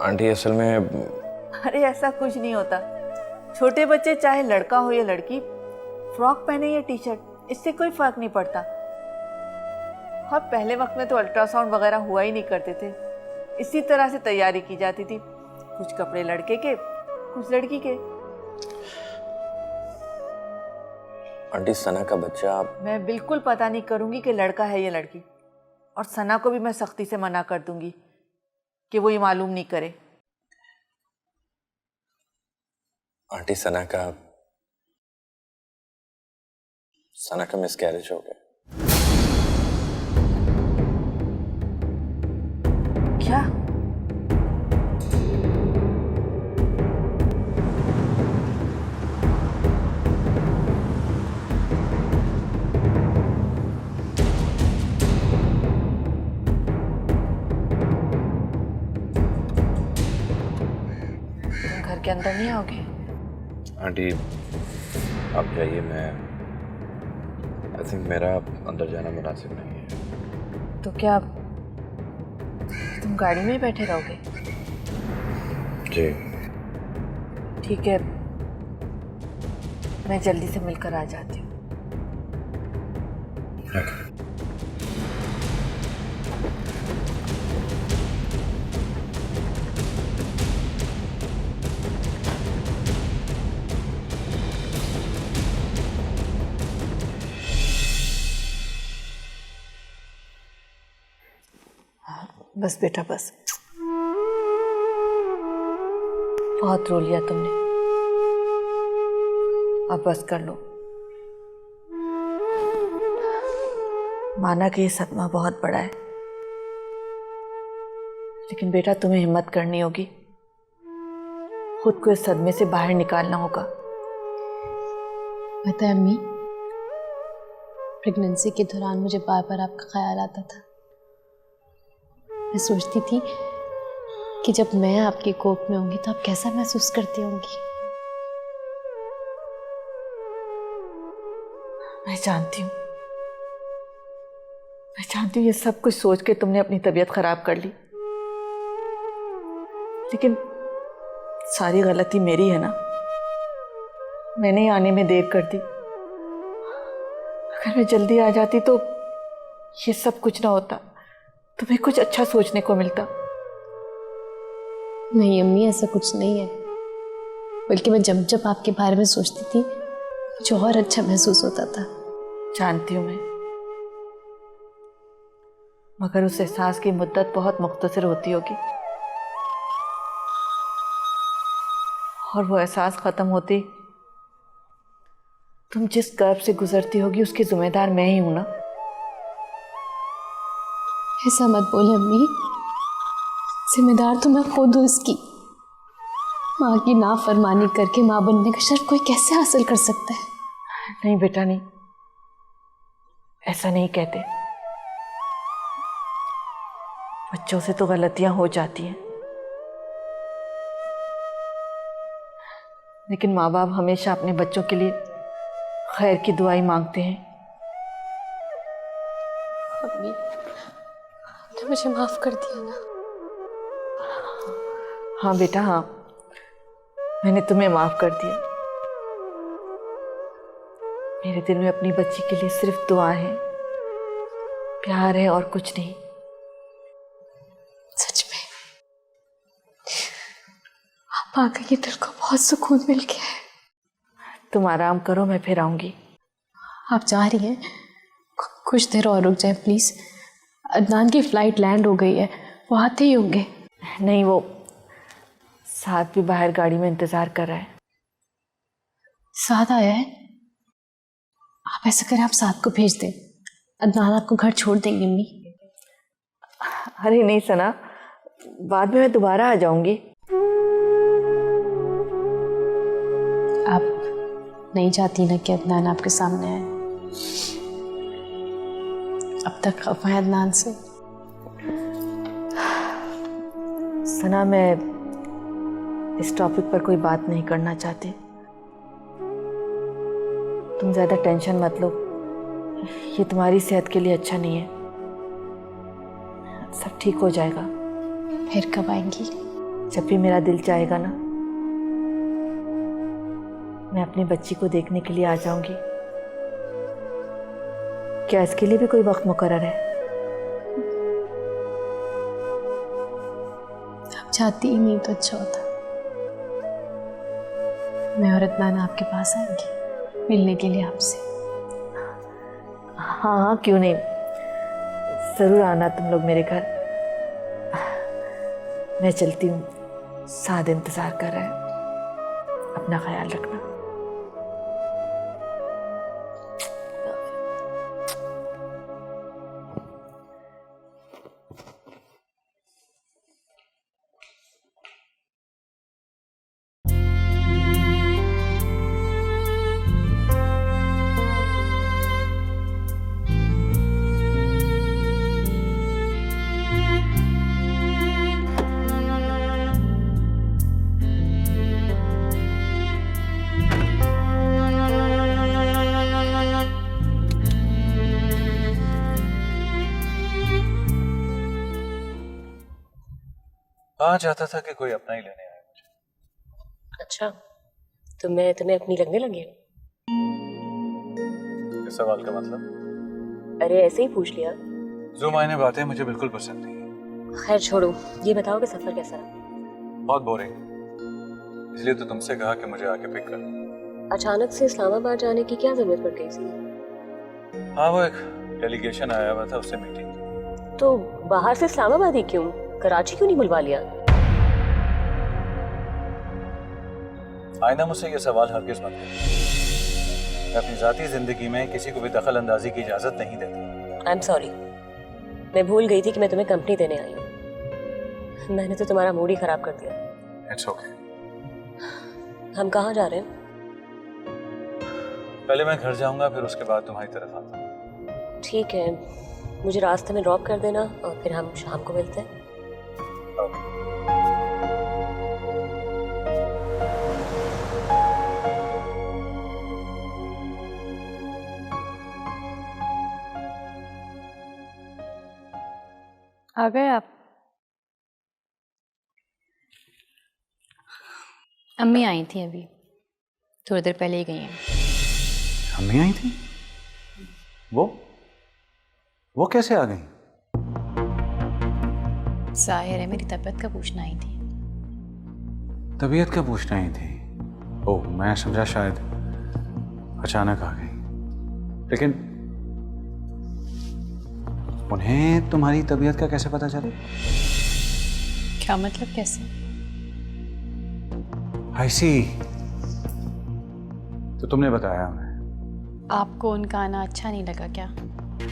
Speaker 9: आंटी असल में
Speaker 7: अरे ऐसा कुछ नहीं होता। छोटे बच्चे चाहे लड़का हो या लड़की, फ्रॉक पहने या टी शर्ट, इससे कोई फर्क नहीं पड़ता। और पहले वक्त में तो अल्ट्रासाउंड वगैरह हुआ ही नहीं करते थे, इसी तरह से तैयारी की जाती थी। कुछ कपड़े लड़के के, कुछ लड़की के।
Speaker 9: आंटी सना का बच्चा?
Speaker 7: मैं बिल्कुल पता नहीं करूंगी कि लड़का है या लड़की, और सना को भी मैं सख्ती से मना कर दूंगी कि वो ये मालूम नहीं करे।
Speaker 9: आंटी सना का मिसकैरेज हो गया।
Speaker 7: क्या? तुम घर के अंदर नहीं आओगे?
Speaker 9: आंटी आप जाइए, मैं आई थिंक मेरा अंदर जाना मुनासिब नहीं है।
Speaker 7: तो क्या तुम गाड़ी में ही बैठे रहोगे?
Speaker 9: जी
Speaker 7: ठीक है, मैं जल्दी से मिलकर आ जाती हूँ। बस बेटा बस, बहुत रो लिया तुमने, अब बस कर लो। माना कि ये सदमा बहुत बड़ा है, लेकिन बेटा तुम्हें हिम्मत करनी होगी, खुद को इस सदमे से बाहर निकालना होगा।
Speaker 2: पता है अम्मी, प्रेगनेंसी के दौरान मुझे बार बार आपका ख्याल आता था। मैं सोचती थी कि जब मैं आपकी कोख में होंगी तो आप कैसा महसूस करती होंगी।
Speaker 7: मैं जानती हूँ ये सब कुछ सोच के तुमने अपनी तबीयत खराब कर ली, लेकिन सारी गलती मेरी है ना। मैंने ही आने में देर कर दी। अगर मैं जल्दी आ जाती तो ये सब कुछ ना होता, तुम्हें कुछ अच्छा सोचने को मिलता।
Speaker 2: नहीं अम्मी, ऐसा कुछ नहीं है, बल्कि मैं जब जब आपके बारे में सोचती थी मुझे और अच्छा महसूस होता था।
Speaker 7: जानती हूँ मैं, मगर उस एहसास की मुद्दत बहुत मुख्तसर होती होगी, और वो एहसास खत्म होती तुम जिस कर्ब से गुजरती होगी उसकी जिम्मेदार मैं ही हूं ना।
Speaker 2: ऐसा मत बोले अम्मी, जिम्मेदार तो मैं खुद हूँ इसकी। माँ की नाफरमानी करके माँ बनने का शर्फ कोई कैसे हासिल कर सकता है?
Speaker 7: नहीं बेटा नहीं, ऐसा नहीं कहते। बच्चों से तो गलतियां हो जाती हैं, लेकिन माँ बाप हमेशा अपने बच्चों के लिए खैर की दुआई मांगते हैं।
Speaker 2: अम्मी, तो मुझे माफ कर दिया ना।
Speaker 7: हाँ बेटा, हाँ, मैंने तुम्हें माफ कर दिया। मेरे दिल में अपनी बच्ची के लिए सिर्फ दुआ है, प्यार है और कुछ नहीं।
Speaker 2: सच में आप आ गई, दिल को बहुत सुकून मिल गया है।
Speaker 7: तुम आराम करो, मैं फिर आऊंगी।
Speaker 2: आप जा रही हैं? कुछ देर और रुक जाए प्लीज। अदनान की फ्लाइट लैंड हो गई है, वो आते ही होंगे।
Speaker 7: नहीं, वो साथ भी बाहर गाड़ी में इंतजार कर रहा है।
Speaker 2: साथ आया है? आप ऐसा करें, आप साथ को भेज दें, अदनान आपको घर छोड़ देंगे। अम्मी
Speaker 7: अरे नहीं सना, बाद में मैं दोबारा आ जाऊंगी।
Speaker 2: आप नहीं चाहती ना कि अदनान आपके सामने आए? अब तक खौफ है अदनान से।
Speaker 7: सना, मैं इस टॉपिक पर कोई बात नहीं करना चाहती। तुम ज़्यादा टेंशन मत लो, ये तुम्हारी सेहत के लिए अच्छा नहीं है। सब ठीक हो जाएगा।
Speaker 2: फिर कब आएंगी?
Speaker 7: जब भी मेरा दिल चाहेगा ना, मैं अपनी बच्ची को देखने के लिए आ जाऊंगी। क्या इसके लिए भी कोई वक्त मुकर्रर है?
Speaker 2: आप चाहती ही नहीं तो अच्छा होता। मैं और अदनान आपके पास आएंगे मिलने के लिए आपसे।
Speaker 7: हाँ हाँ, क्यों नहीं, ज़रूर आना तुम लोग मेरे घर। मैं चलती हूँ, साद इंतज़ार कर रहा है। अपना ख्याल रखना।
Speaker 1: कहाँ चाहता था कि कोई अपना ही लेने आए मुझे।
Speaker 5: अच्छा, तो मैं तुम्हें अपनी लगने लगी हूँ?
Speaker 1: इस सवाल का मतलब?
Speaker 5: अरे ऐसे ही पूछ लिया।
Speaker 1: जो मायने बातें मुझे बिल्कुल पसंद नहीं।
Speaker 5: खैर छोड़ो, ये बताओ कि सफर कैसा रहा?
Speaker 1: बहुत बोरिंग, इसलिए तो तुमसे कहा कि मुझे आके पिक कर।
Speaker 5: अचानक से इस्लामाबाद जाने की क्या जरूरत पड़ गई थी?
Speaker 1: हाँ, वो एक डेलीगेशन आया हुआ था, उससे मीटिंग।
Speaker 5: तो बाहर से इस्लामाबाद ही क्यों? कराची क्यों नहीं बुलवा लिया?
Speaker 1: आइंदा मुझसे ये सवाल हरगिज़ मत करो। मैं अपनी ज़ाती ज़िंदगी में किसी को भी दखल अंदाजी की इजाज़त नहीं देता।
Speaker 5: आई एम सॉरी, मैं भूल गई थी कि मैं तुम्हें कंपनी देने आई हूँ। मैंने तो तुम्हारा मूड ही खराब कर दिया।
Speaker 1: It's okay.
Speaker 5: हम कहाँ जा रहे हैं?
Speaker 1: पहले मैं घर जाऊंगा, फिर उसके बाद तुम्हारी तरफ आता हूँ।
Speaker 5: ठीक है, मुझे रास्ते में ड्रॉप कर देना और फिर हम शाम को मिलते हैं।
Speaker 2: आ गए आप? अम्मी आई थी अभी, थोड़ी देर पहले ही गई हैं।
Speaker 1: अम्मी आई थी? वो कैसे आ गई?
Speaker 2: जाहिर है मेरी तबीयत का पूछना आई थी।
Speaker 1: तबीयत का पूछना ही थी? ओह, मैं समझा शायद अचानक आ गई। लेकिन उन्हें तुम्हारी तबीयत का कैसे पता चला?
Speaker 2: क्या मतलब, कैसे?
Speaker 1: आई सी। तो तुमने बताया उन्हें?
Speaker 2: आपको उनका आना अच्छा नहीं लगा क्या?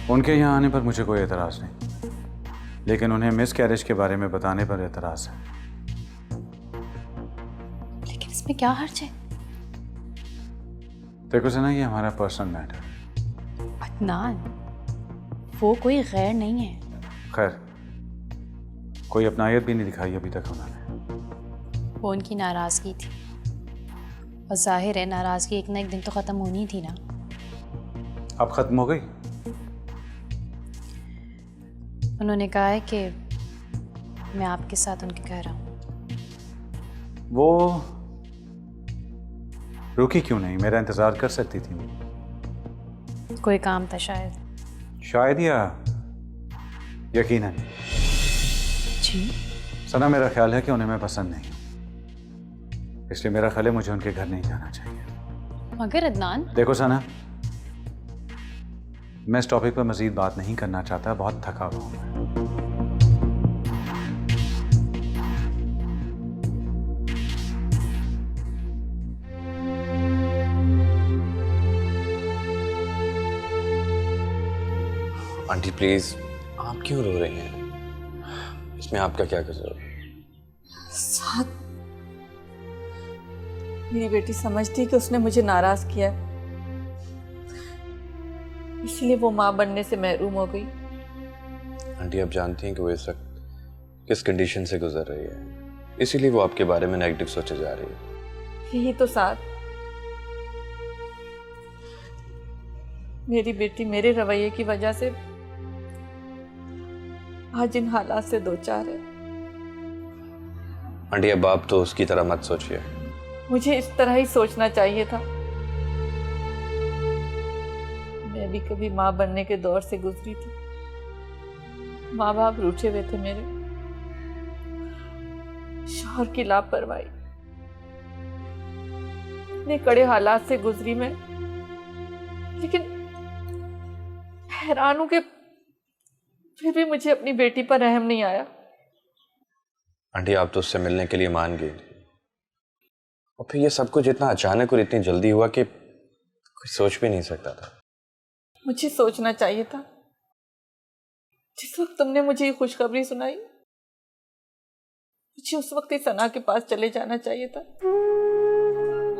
Speaker 1: उनके यहाँ आने पर मुझे कोई एतराज़ नहीं, लेकिन उन्हें मिस कैरेज के बारे में बताने पर एतराज़ है।
Speaker 2: लेकिन इसमें क्या हर्ज है?
Speaker 1: देखो सना, ये हमारा पर्सनल मैटर है।
Speaker 2: अदनान, वो कोई गैर नहीं है।
Speaker 1: खैर, कोई अपनायत भी नहीं दिखाई अभी तक उन्होंने।
Speaker 2: वो उनकी नाराज़गी थी, और जाहिर है नाराज़गी एक ना एक दिन तो ख़त्म होनी थी ना।
Speaker 1: अब ख़त्म हो गई?
Speaker 2: उन्होंने कहा है कि मैं आपके साथ उनके घर आऊँ।
Speaker 1: वो रुकी क्यों नहीं? मेरा इंतज़ार कर सकती थी।
Speaker 2: कोई काम था शायद।
Speaker 1: शायद या यकीनन।
Speaker 2: जी?
Speaker 1: सना, मेरा ख्याल है कि उन्हें मैं पसंद नहीं हूं, इसलिए मेरा ख्याल है मुझे उनके घर नहीं जाना चाहिए।
Speaker 2: मगर अदनान।
Speaker 1: देखो सना, मैं इस टॉपिक पर मजीद बात नहीं करना चाहता, बहुत थका हुआ हूं मैं।
Speaker 13: आंटी प्लीज, आप क्यों रो रही हैं? इसमें आपका क्या कसूर?
Speaker 7: साथ मेरी बेटी समझती है कि उसने मुझे नाराज किया है, इसलिए वो माँ बनने से महरूम हो गई।
Speaker 13: आंटी आप जानती हैं कि वो इस वक्त किस कंडीशन से गुजर रही है, इसीलिए वो आपके बारे में नेगेटिव सोचे जा रही है।
Speaker 7: यही तो साथ, मेरी बेटी मेरे रवैये की वजह से आज इन हालात से दो चार है।
Speaker 13: आंटी अब आप तो उसकी तरह मत सोचिए।
Speaker 7: मुझे इस तरह ही सोचना चाहिए था। मैं भी कभी माँ बनने के दौर से गुजरी थी। माँ बाप रूठे हुए थे मेरे, शौहर की लापरवाही, इतने कड़े हालात से गुजरी मैं, लेकिन हैरान हूं कि फिर भी मुझे अपनी बेटी पर रहम नहीं आया।
Speaker 13: आंटी आप तो उससे मिलने के लिए मान गई, और फिर ये सब कुछ इतना अचानक और इतनी जल्दी हुआ कि कोई सोच भी नहीं सकता था।
Speaker 7: मुझे सोचना चाहिए था। जिस वक्त तुमने मुझे ये खुशखबरी सुनाई, मुझे उस वक्त ही सना के पास चले जाना चाहिए था।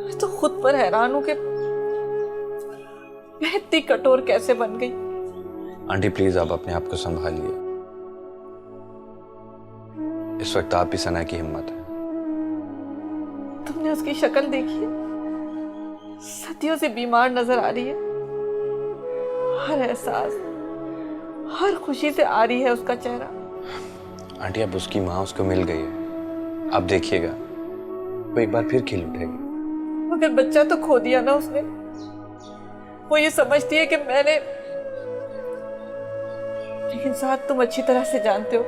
Speaker 7: मैं तो खुद पर हैरान हूं कि मैं इतनी कठोर कैसे बन गई।
Speaker 13: आंटी प्लीज आप अपने आप को संभालिए। इस वक्त आप ही सना की हिम्मत है।
Speaker 7: तुमने उसकी शक्ल देखी है? सदियों से बीमार नजर आ रही है। हर एहसास, हर खुशी से आ रही है उसका चेहरा।
Speaker 13: आंटी अब उसकी माँ उसको मिल गई है, आप देखिएगा वो एक बार फिर खिल उठेगी।
Speaker 7: मगर बच्चा तो खो दिया ना उसने। वो ये समझती है कि मैंने, लेकिन साथ तुम अच्छी तरह से जानते हो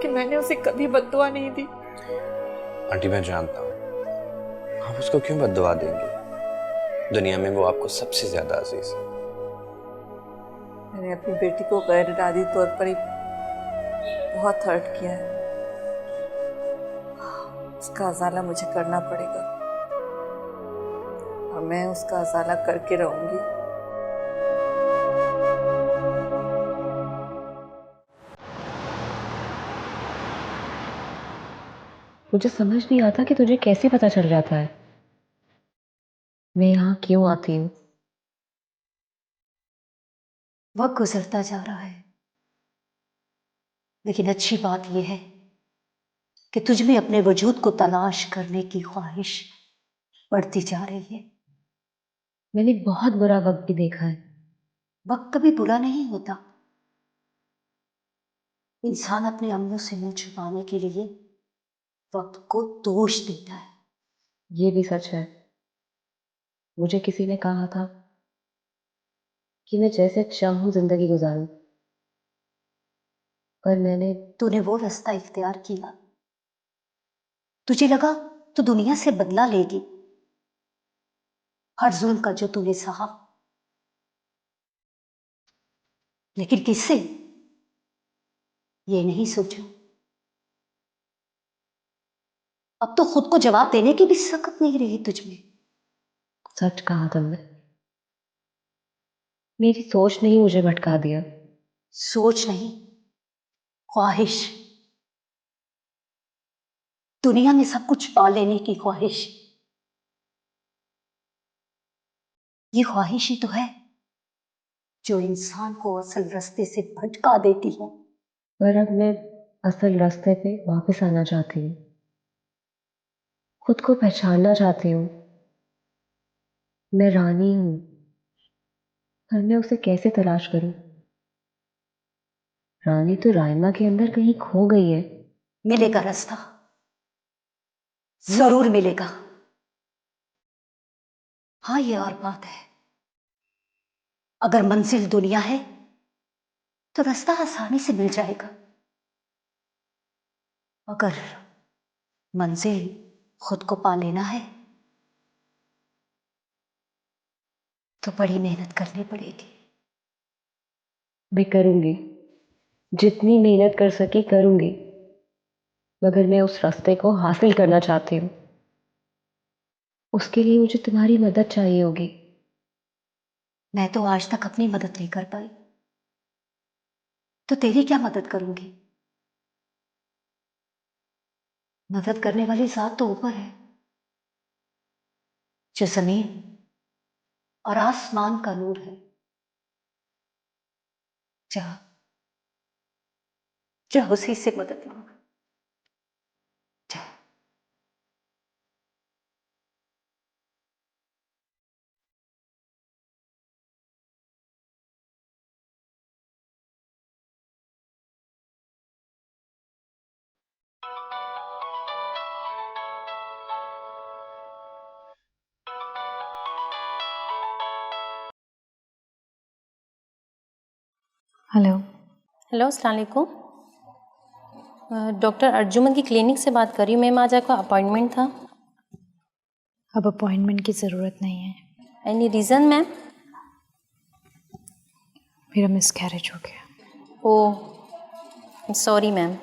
Speaker 7: कि मैंने उसे कभी बद्दुआ नहीं दी।
Speaker 13: आंटी मैं जानता हूँ, आप उसको क्यों बद्दुआ देंगे? दुनिया में वो आपको सबसे ज्यादा अजीज है।
Speaker 7: मैंने अपनी बेटी को गैर इरादी तौर पर ही बहुत हर्ट किया है। उसका अजाला मुझे करना पड़ेगा, और मैं उसका अजाला करके रहूंगी।
Speaker 5: मुझे समझ नहीं आता कि तुझे कैसे पता चल जाता है मैं यहाँ क्यों आती हूँ।
Speaker 4: वक्त गुजरता जा रहा है, लेकिन अच्छी बात यह है कि तुझ में अपने वजूद को तलाश करने की ख्वाहिश बढ़ती जा रही है।
Speaker 5: मैंने बहुत बुरा वक्त भी देखा है।
Speaker 4: वक्त कभी बुरा नहीं होता। इंसान अपने अमलों से मुंह छुपाने के लिए वक्त को दोष देता है।
Speaker 5: ये भी सच है। मुझे किसी ने कहा था कि मैं जैसे चाहूं जिंदगी गुजारूं, पर मैंने
Speaker 4: तूने वो रास्ता इख्तियार किया। तुझे लगा तो दुनिया से बदला लेगी हर जुल्म का जो तूने सहा, लेकिन किससे ये नहीं सोचा। अब तो खुद को जवाब देने की भी सकत नहीं रही तुझ में।
Speaker 5: सच कहा तुमने। मेरी सोच ने ही मुझे भटका दिया।
Speaker 4: सोच नहीं, ख्वाहिश। दुनिया में सब कुछ पा लेने की ख्वाहिश। ये ख्वाहिश ही तो है जो इंसान को असल रास्ते से भटका देती है।
Speaker 5: पर अब मैं असल रास्ते पे वापस आना चाहती हूँ, खुद को पहचानना चाहती हूँ। मैं रानी हूँ, पर मैं उसे कैसे तलाश करूं? रानी तो रायमा के अंदर कहीं खो गई है।
Speaker 4: मिलेगा रास्ता, जरूर मिलेगा। हाँ, ये और बात है, अगर मंजिल दुनिया है तो रास्ता आसानी से मिल जाएगा। अगर मंजिल खुद को पा लेना है तो बड़ी मेहनत करनी पड़ेगी।
Speaker 5: मैं करूंगी, जितनी मेहनत कर सकी करूंगी, मगर मैं उस रास्ते को हासिल करना चाहती हूँ। उसके लिए मुझे तुम्हारी मदद चाहिए होगी।
Speaker 4: मैं तो आज तक अपनी मदद नहीं कर पाई, तो तेरी क्या मदद करूंगी? मदद करने वाली जात तो ऊपर है, जो जमीन और आसमान का नूर है। जा जा उसी से मदद मांग। जा।
Speaker 2: हेलो।
Speaker 10: हेलो, अस्सलाम वालेकुम। डॉक्टर अर्जुमन की क्लिनिक से बात कर रही हूँ मैम। आज आपका अपॉइंटमेंट था।
Speaker 2: अब अपॉइंटमेंट की ज़रूरत नहीं है।
Speaker 10: Any reason ma'am?
Speaker 2: मेरा मिसकैरेज हो गया।
Speaker 10: ओह, सॉरी मैम।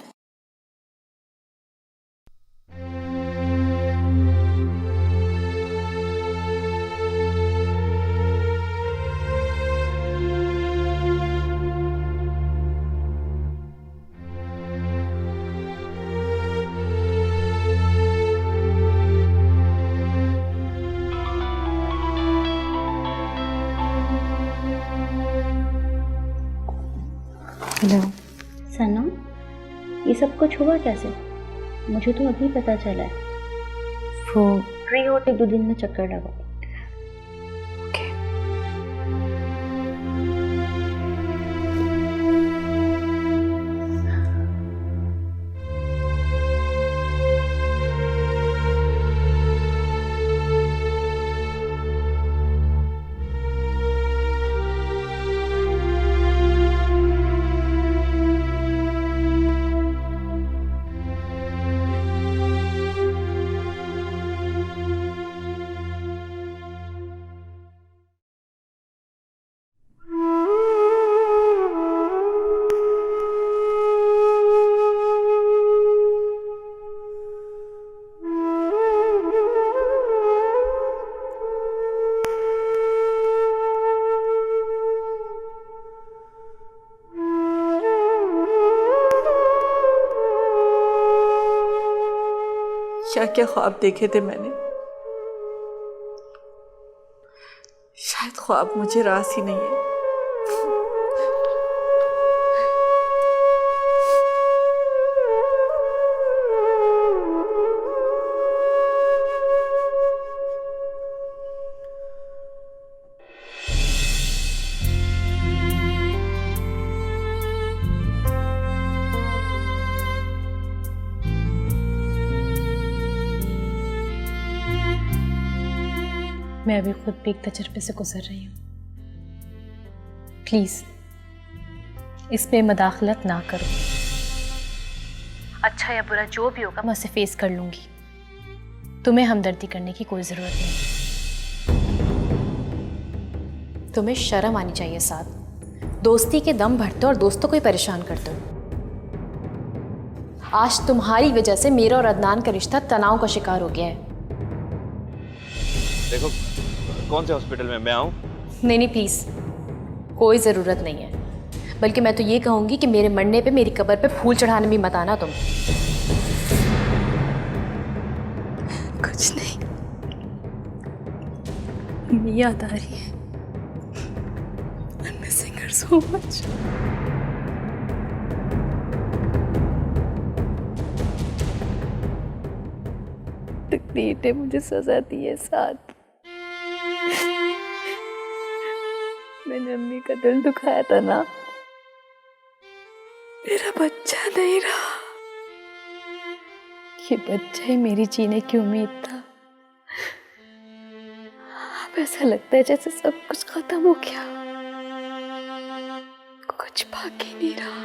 Speaker 2: हेलो।
Speaker 10: सनम, ये सब कुछ हुआ कैसे? मुझे तो अभी पता चला है।
Speaker 2: वो
Speaker 10: फ्री हो तो 2 दिन में चक्कर लगाओ।
Speaker 2: ओके।
Speaker 7: क्या क्या ख्वाब देखे थे मैंने। शायद ख्वाब मुझे रास ही नहीं है।
Speaker 2: मैं अभी खुद भी एक तजर्बे से गुजर रही हूँ। प्लीज़ इसमें मदाखलत ना करो। अच्छा या बुरा जो भी होगा मैं उसे फेस कर लूँगी। तुम्हें हमदर्दी करने की कोई ज़रूरत नहीं। तुम्हें शर्म आनी चाहिए साथ। दोस्ती के दम भरते और दोस्तों को ही परेशान करते हो। आज तुम्हारी वजह से मेरा और अदनान का रिश्ता तनाव का शिकार हो गया है।
Speaker 13: देखो, कौन से हॉस्पिटल में मैं आऊँ?
Speaker 2: नहीं प्लीज़, कोई ज़रूरत नहीं है। बल्कि मैं तो ये कहूँगी कि मेरे मरने पे मेरी कब्र पे फूल चढ़ाने भी मत आना तुम। कुछ नहीं, याद आ रही है। I'm missing her so much. तकदीर ने मुझे सजा दी है साथ। मैंने अम्मी का दिल दुखाया था ना, मेरा बच्चा नहीं रहा, ये बच्चा ही मेरी जीने की उम्मीद था। अब ऐसा लगता है जैसे सब कुछ खत्म हो गया, कुछ बाकी नहीं रहा।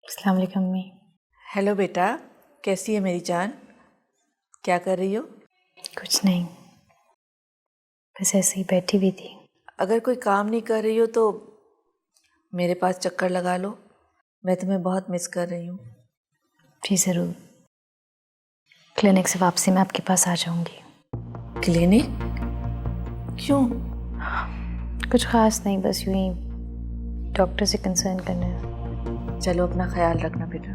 Speaker 2: अस्सलाम वालेकुम अम्मी।
Speaker 7: हेलो बेटा, कैसी है मेरी जान? क्या कर रही हो?
Speaker 2: कुछ नहीं, बस ऐसे ही बैठी हुई थी।
Speaker 7: अगर कोई काम नहीं कर रही हो तो मेरे पास चक्कर लगा लो, मैं तुम्हें बहुत मिस कर रही हूँ।
Speaker 2: जी ज़रूर, क्लिनिक से वापसी मैं आपके पास आ जाऊंगी।
Speaker 7: क्लिनिक? क्यों?
Speaker 2: कुछ खास नहीं, बस यूं ही डॉक्टर से कंसर्न करना है।
Speaker 7: चलो अपना ख्याल रखना बेटा।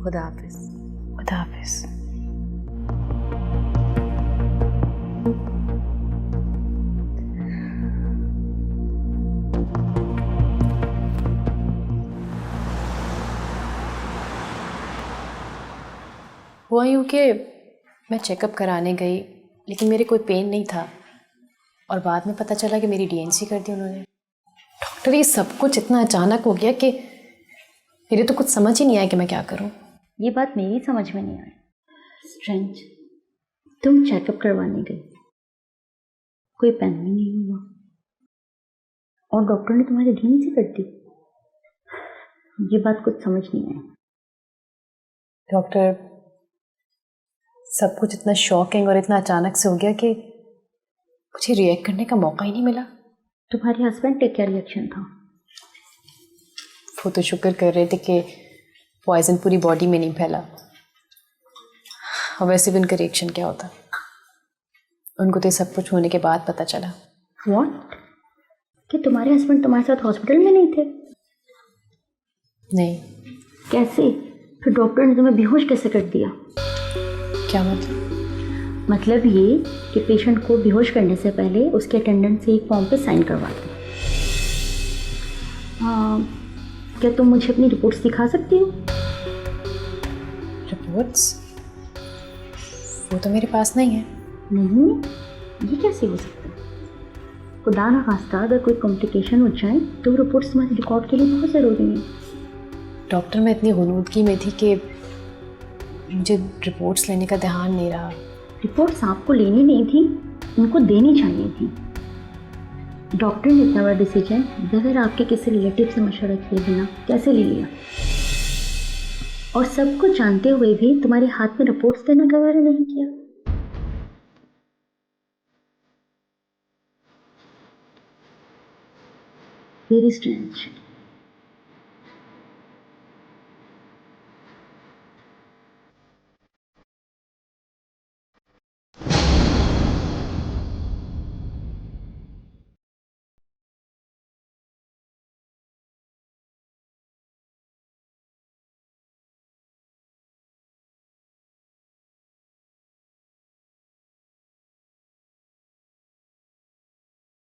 Speaker 7: खुदा हाफिज।
Speaker 2: खुदा हाफिज। हुआ यूँ कि मैं चेकअप कराने गई, लेकिन मेरे कोई पेन नहीं था और बाद में पता चला कि मेरी डीएनसी कर दी उन्होंने। डॉक्टर, ये सब कुछ इतना अचानक हो गया कि मेरे तो कुछ समझ ही नहीं आया कि मैं क्या करूं।
Speaker 10: ये बात मेरी समझ में नहीं आई। स्ट्रेंज, तुम चेकअप करवाने गई, कोई पेन भी नहीं हुआ और डॉक्टर ने तुम्हारी डीएनसी कर दी। ये बात कुछ समझ नहीं आई।
Speaker 2: डॉक्टर, सब कुछ इतना शॉकिंग और इतना अचानक से हो गया कि मुझे रिएक्ट करने का मौका ही नहीं मिला।
Speaker 10: तुम्हारे हस्बैंड का क्या रिएक्शन था?
Speaker 2: वो तो शुक्र कर रहे थे कि पॉइजन पूरी बॉडी में नहीं फैला, और वैसे भी उनका रिएक्शन क्या होता, उनको तो सब कुछ होने के बाद पता चला।
Speaker 10: व्हाट? कि तुम्हारे हस्बैंड तुम्हारे साथ हॉस्पिटल में नहीं थे?
Speaker 2: नहीं।
Speaker 10: कैसे? फिर डॉक्टर ने तुम्हें बेहोश कैसे कर दिया?
Speaker 2: क्या मतलब?
Speaker 10: मतलब ये कि पेशेंट को बेहोश करने से पहले उसके अटेंडेंट से एक फॉर्म पे साइन करवाते हैं। क्या तुम मुझे अपनी रिपोर्ट्स दिखा सकती हो?
Speaker 2: रिपोर्ट्स? वो तो मेरे पास नहीं है।
Speaker 10: नहीं? ये कैसे हो सकता है? खुदा ना खास्ता अगर कोई कॉम्प्लिकेशन हो जाए तो रिपोर्ट्स तुम्हारे रिकॉर्ड के लिए बहुत ज़रूरी है।
Speaker 2: डॉक्टर, मैं इतनी गुनूदगी में थी कि मुझे रिपोर्ट्स लेने का ध्यान नहीं रहा।
Speaker 10: रिपोर्ट्स आपको लेनी नहीं थी, उनको देनी चाहिए थी। डॉक्टर ने इतना बड़ा डिसीजन बगैर आपके किसी रिलेटिव से मशवरा किए बिना कैसे ले लिया? और सब कुछ जानते हुए भी तुम्हारे हाथ में रिपोर्ट्स देना गवारा नहीं किया। Very strange.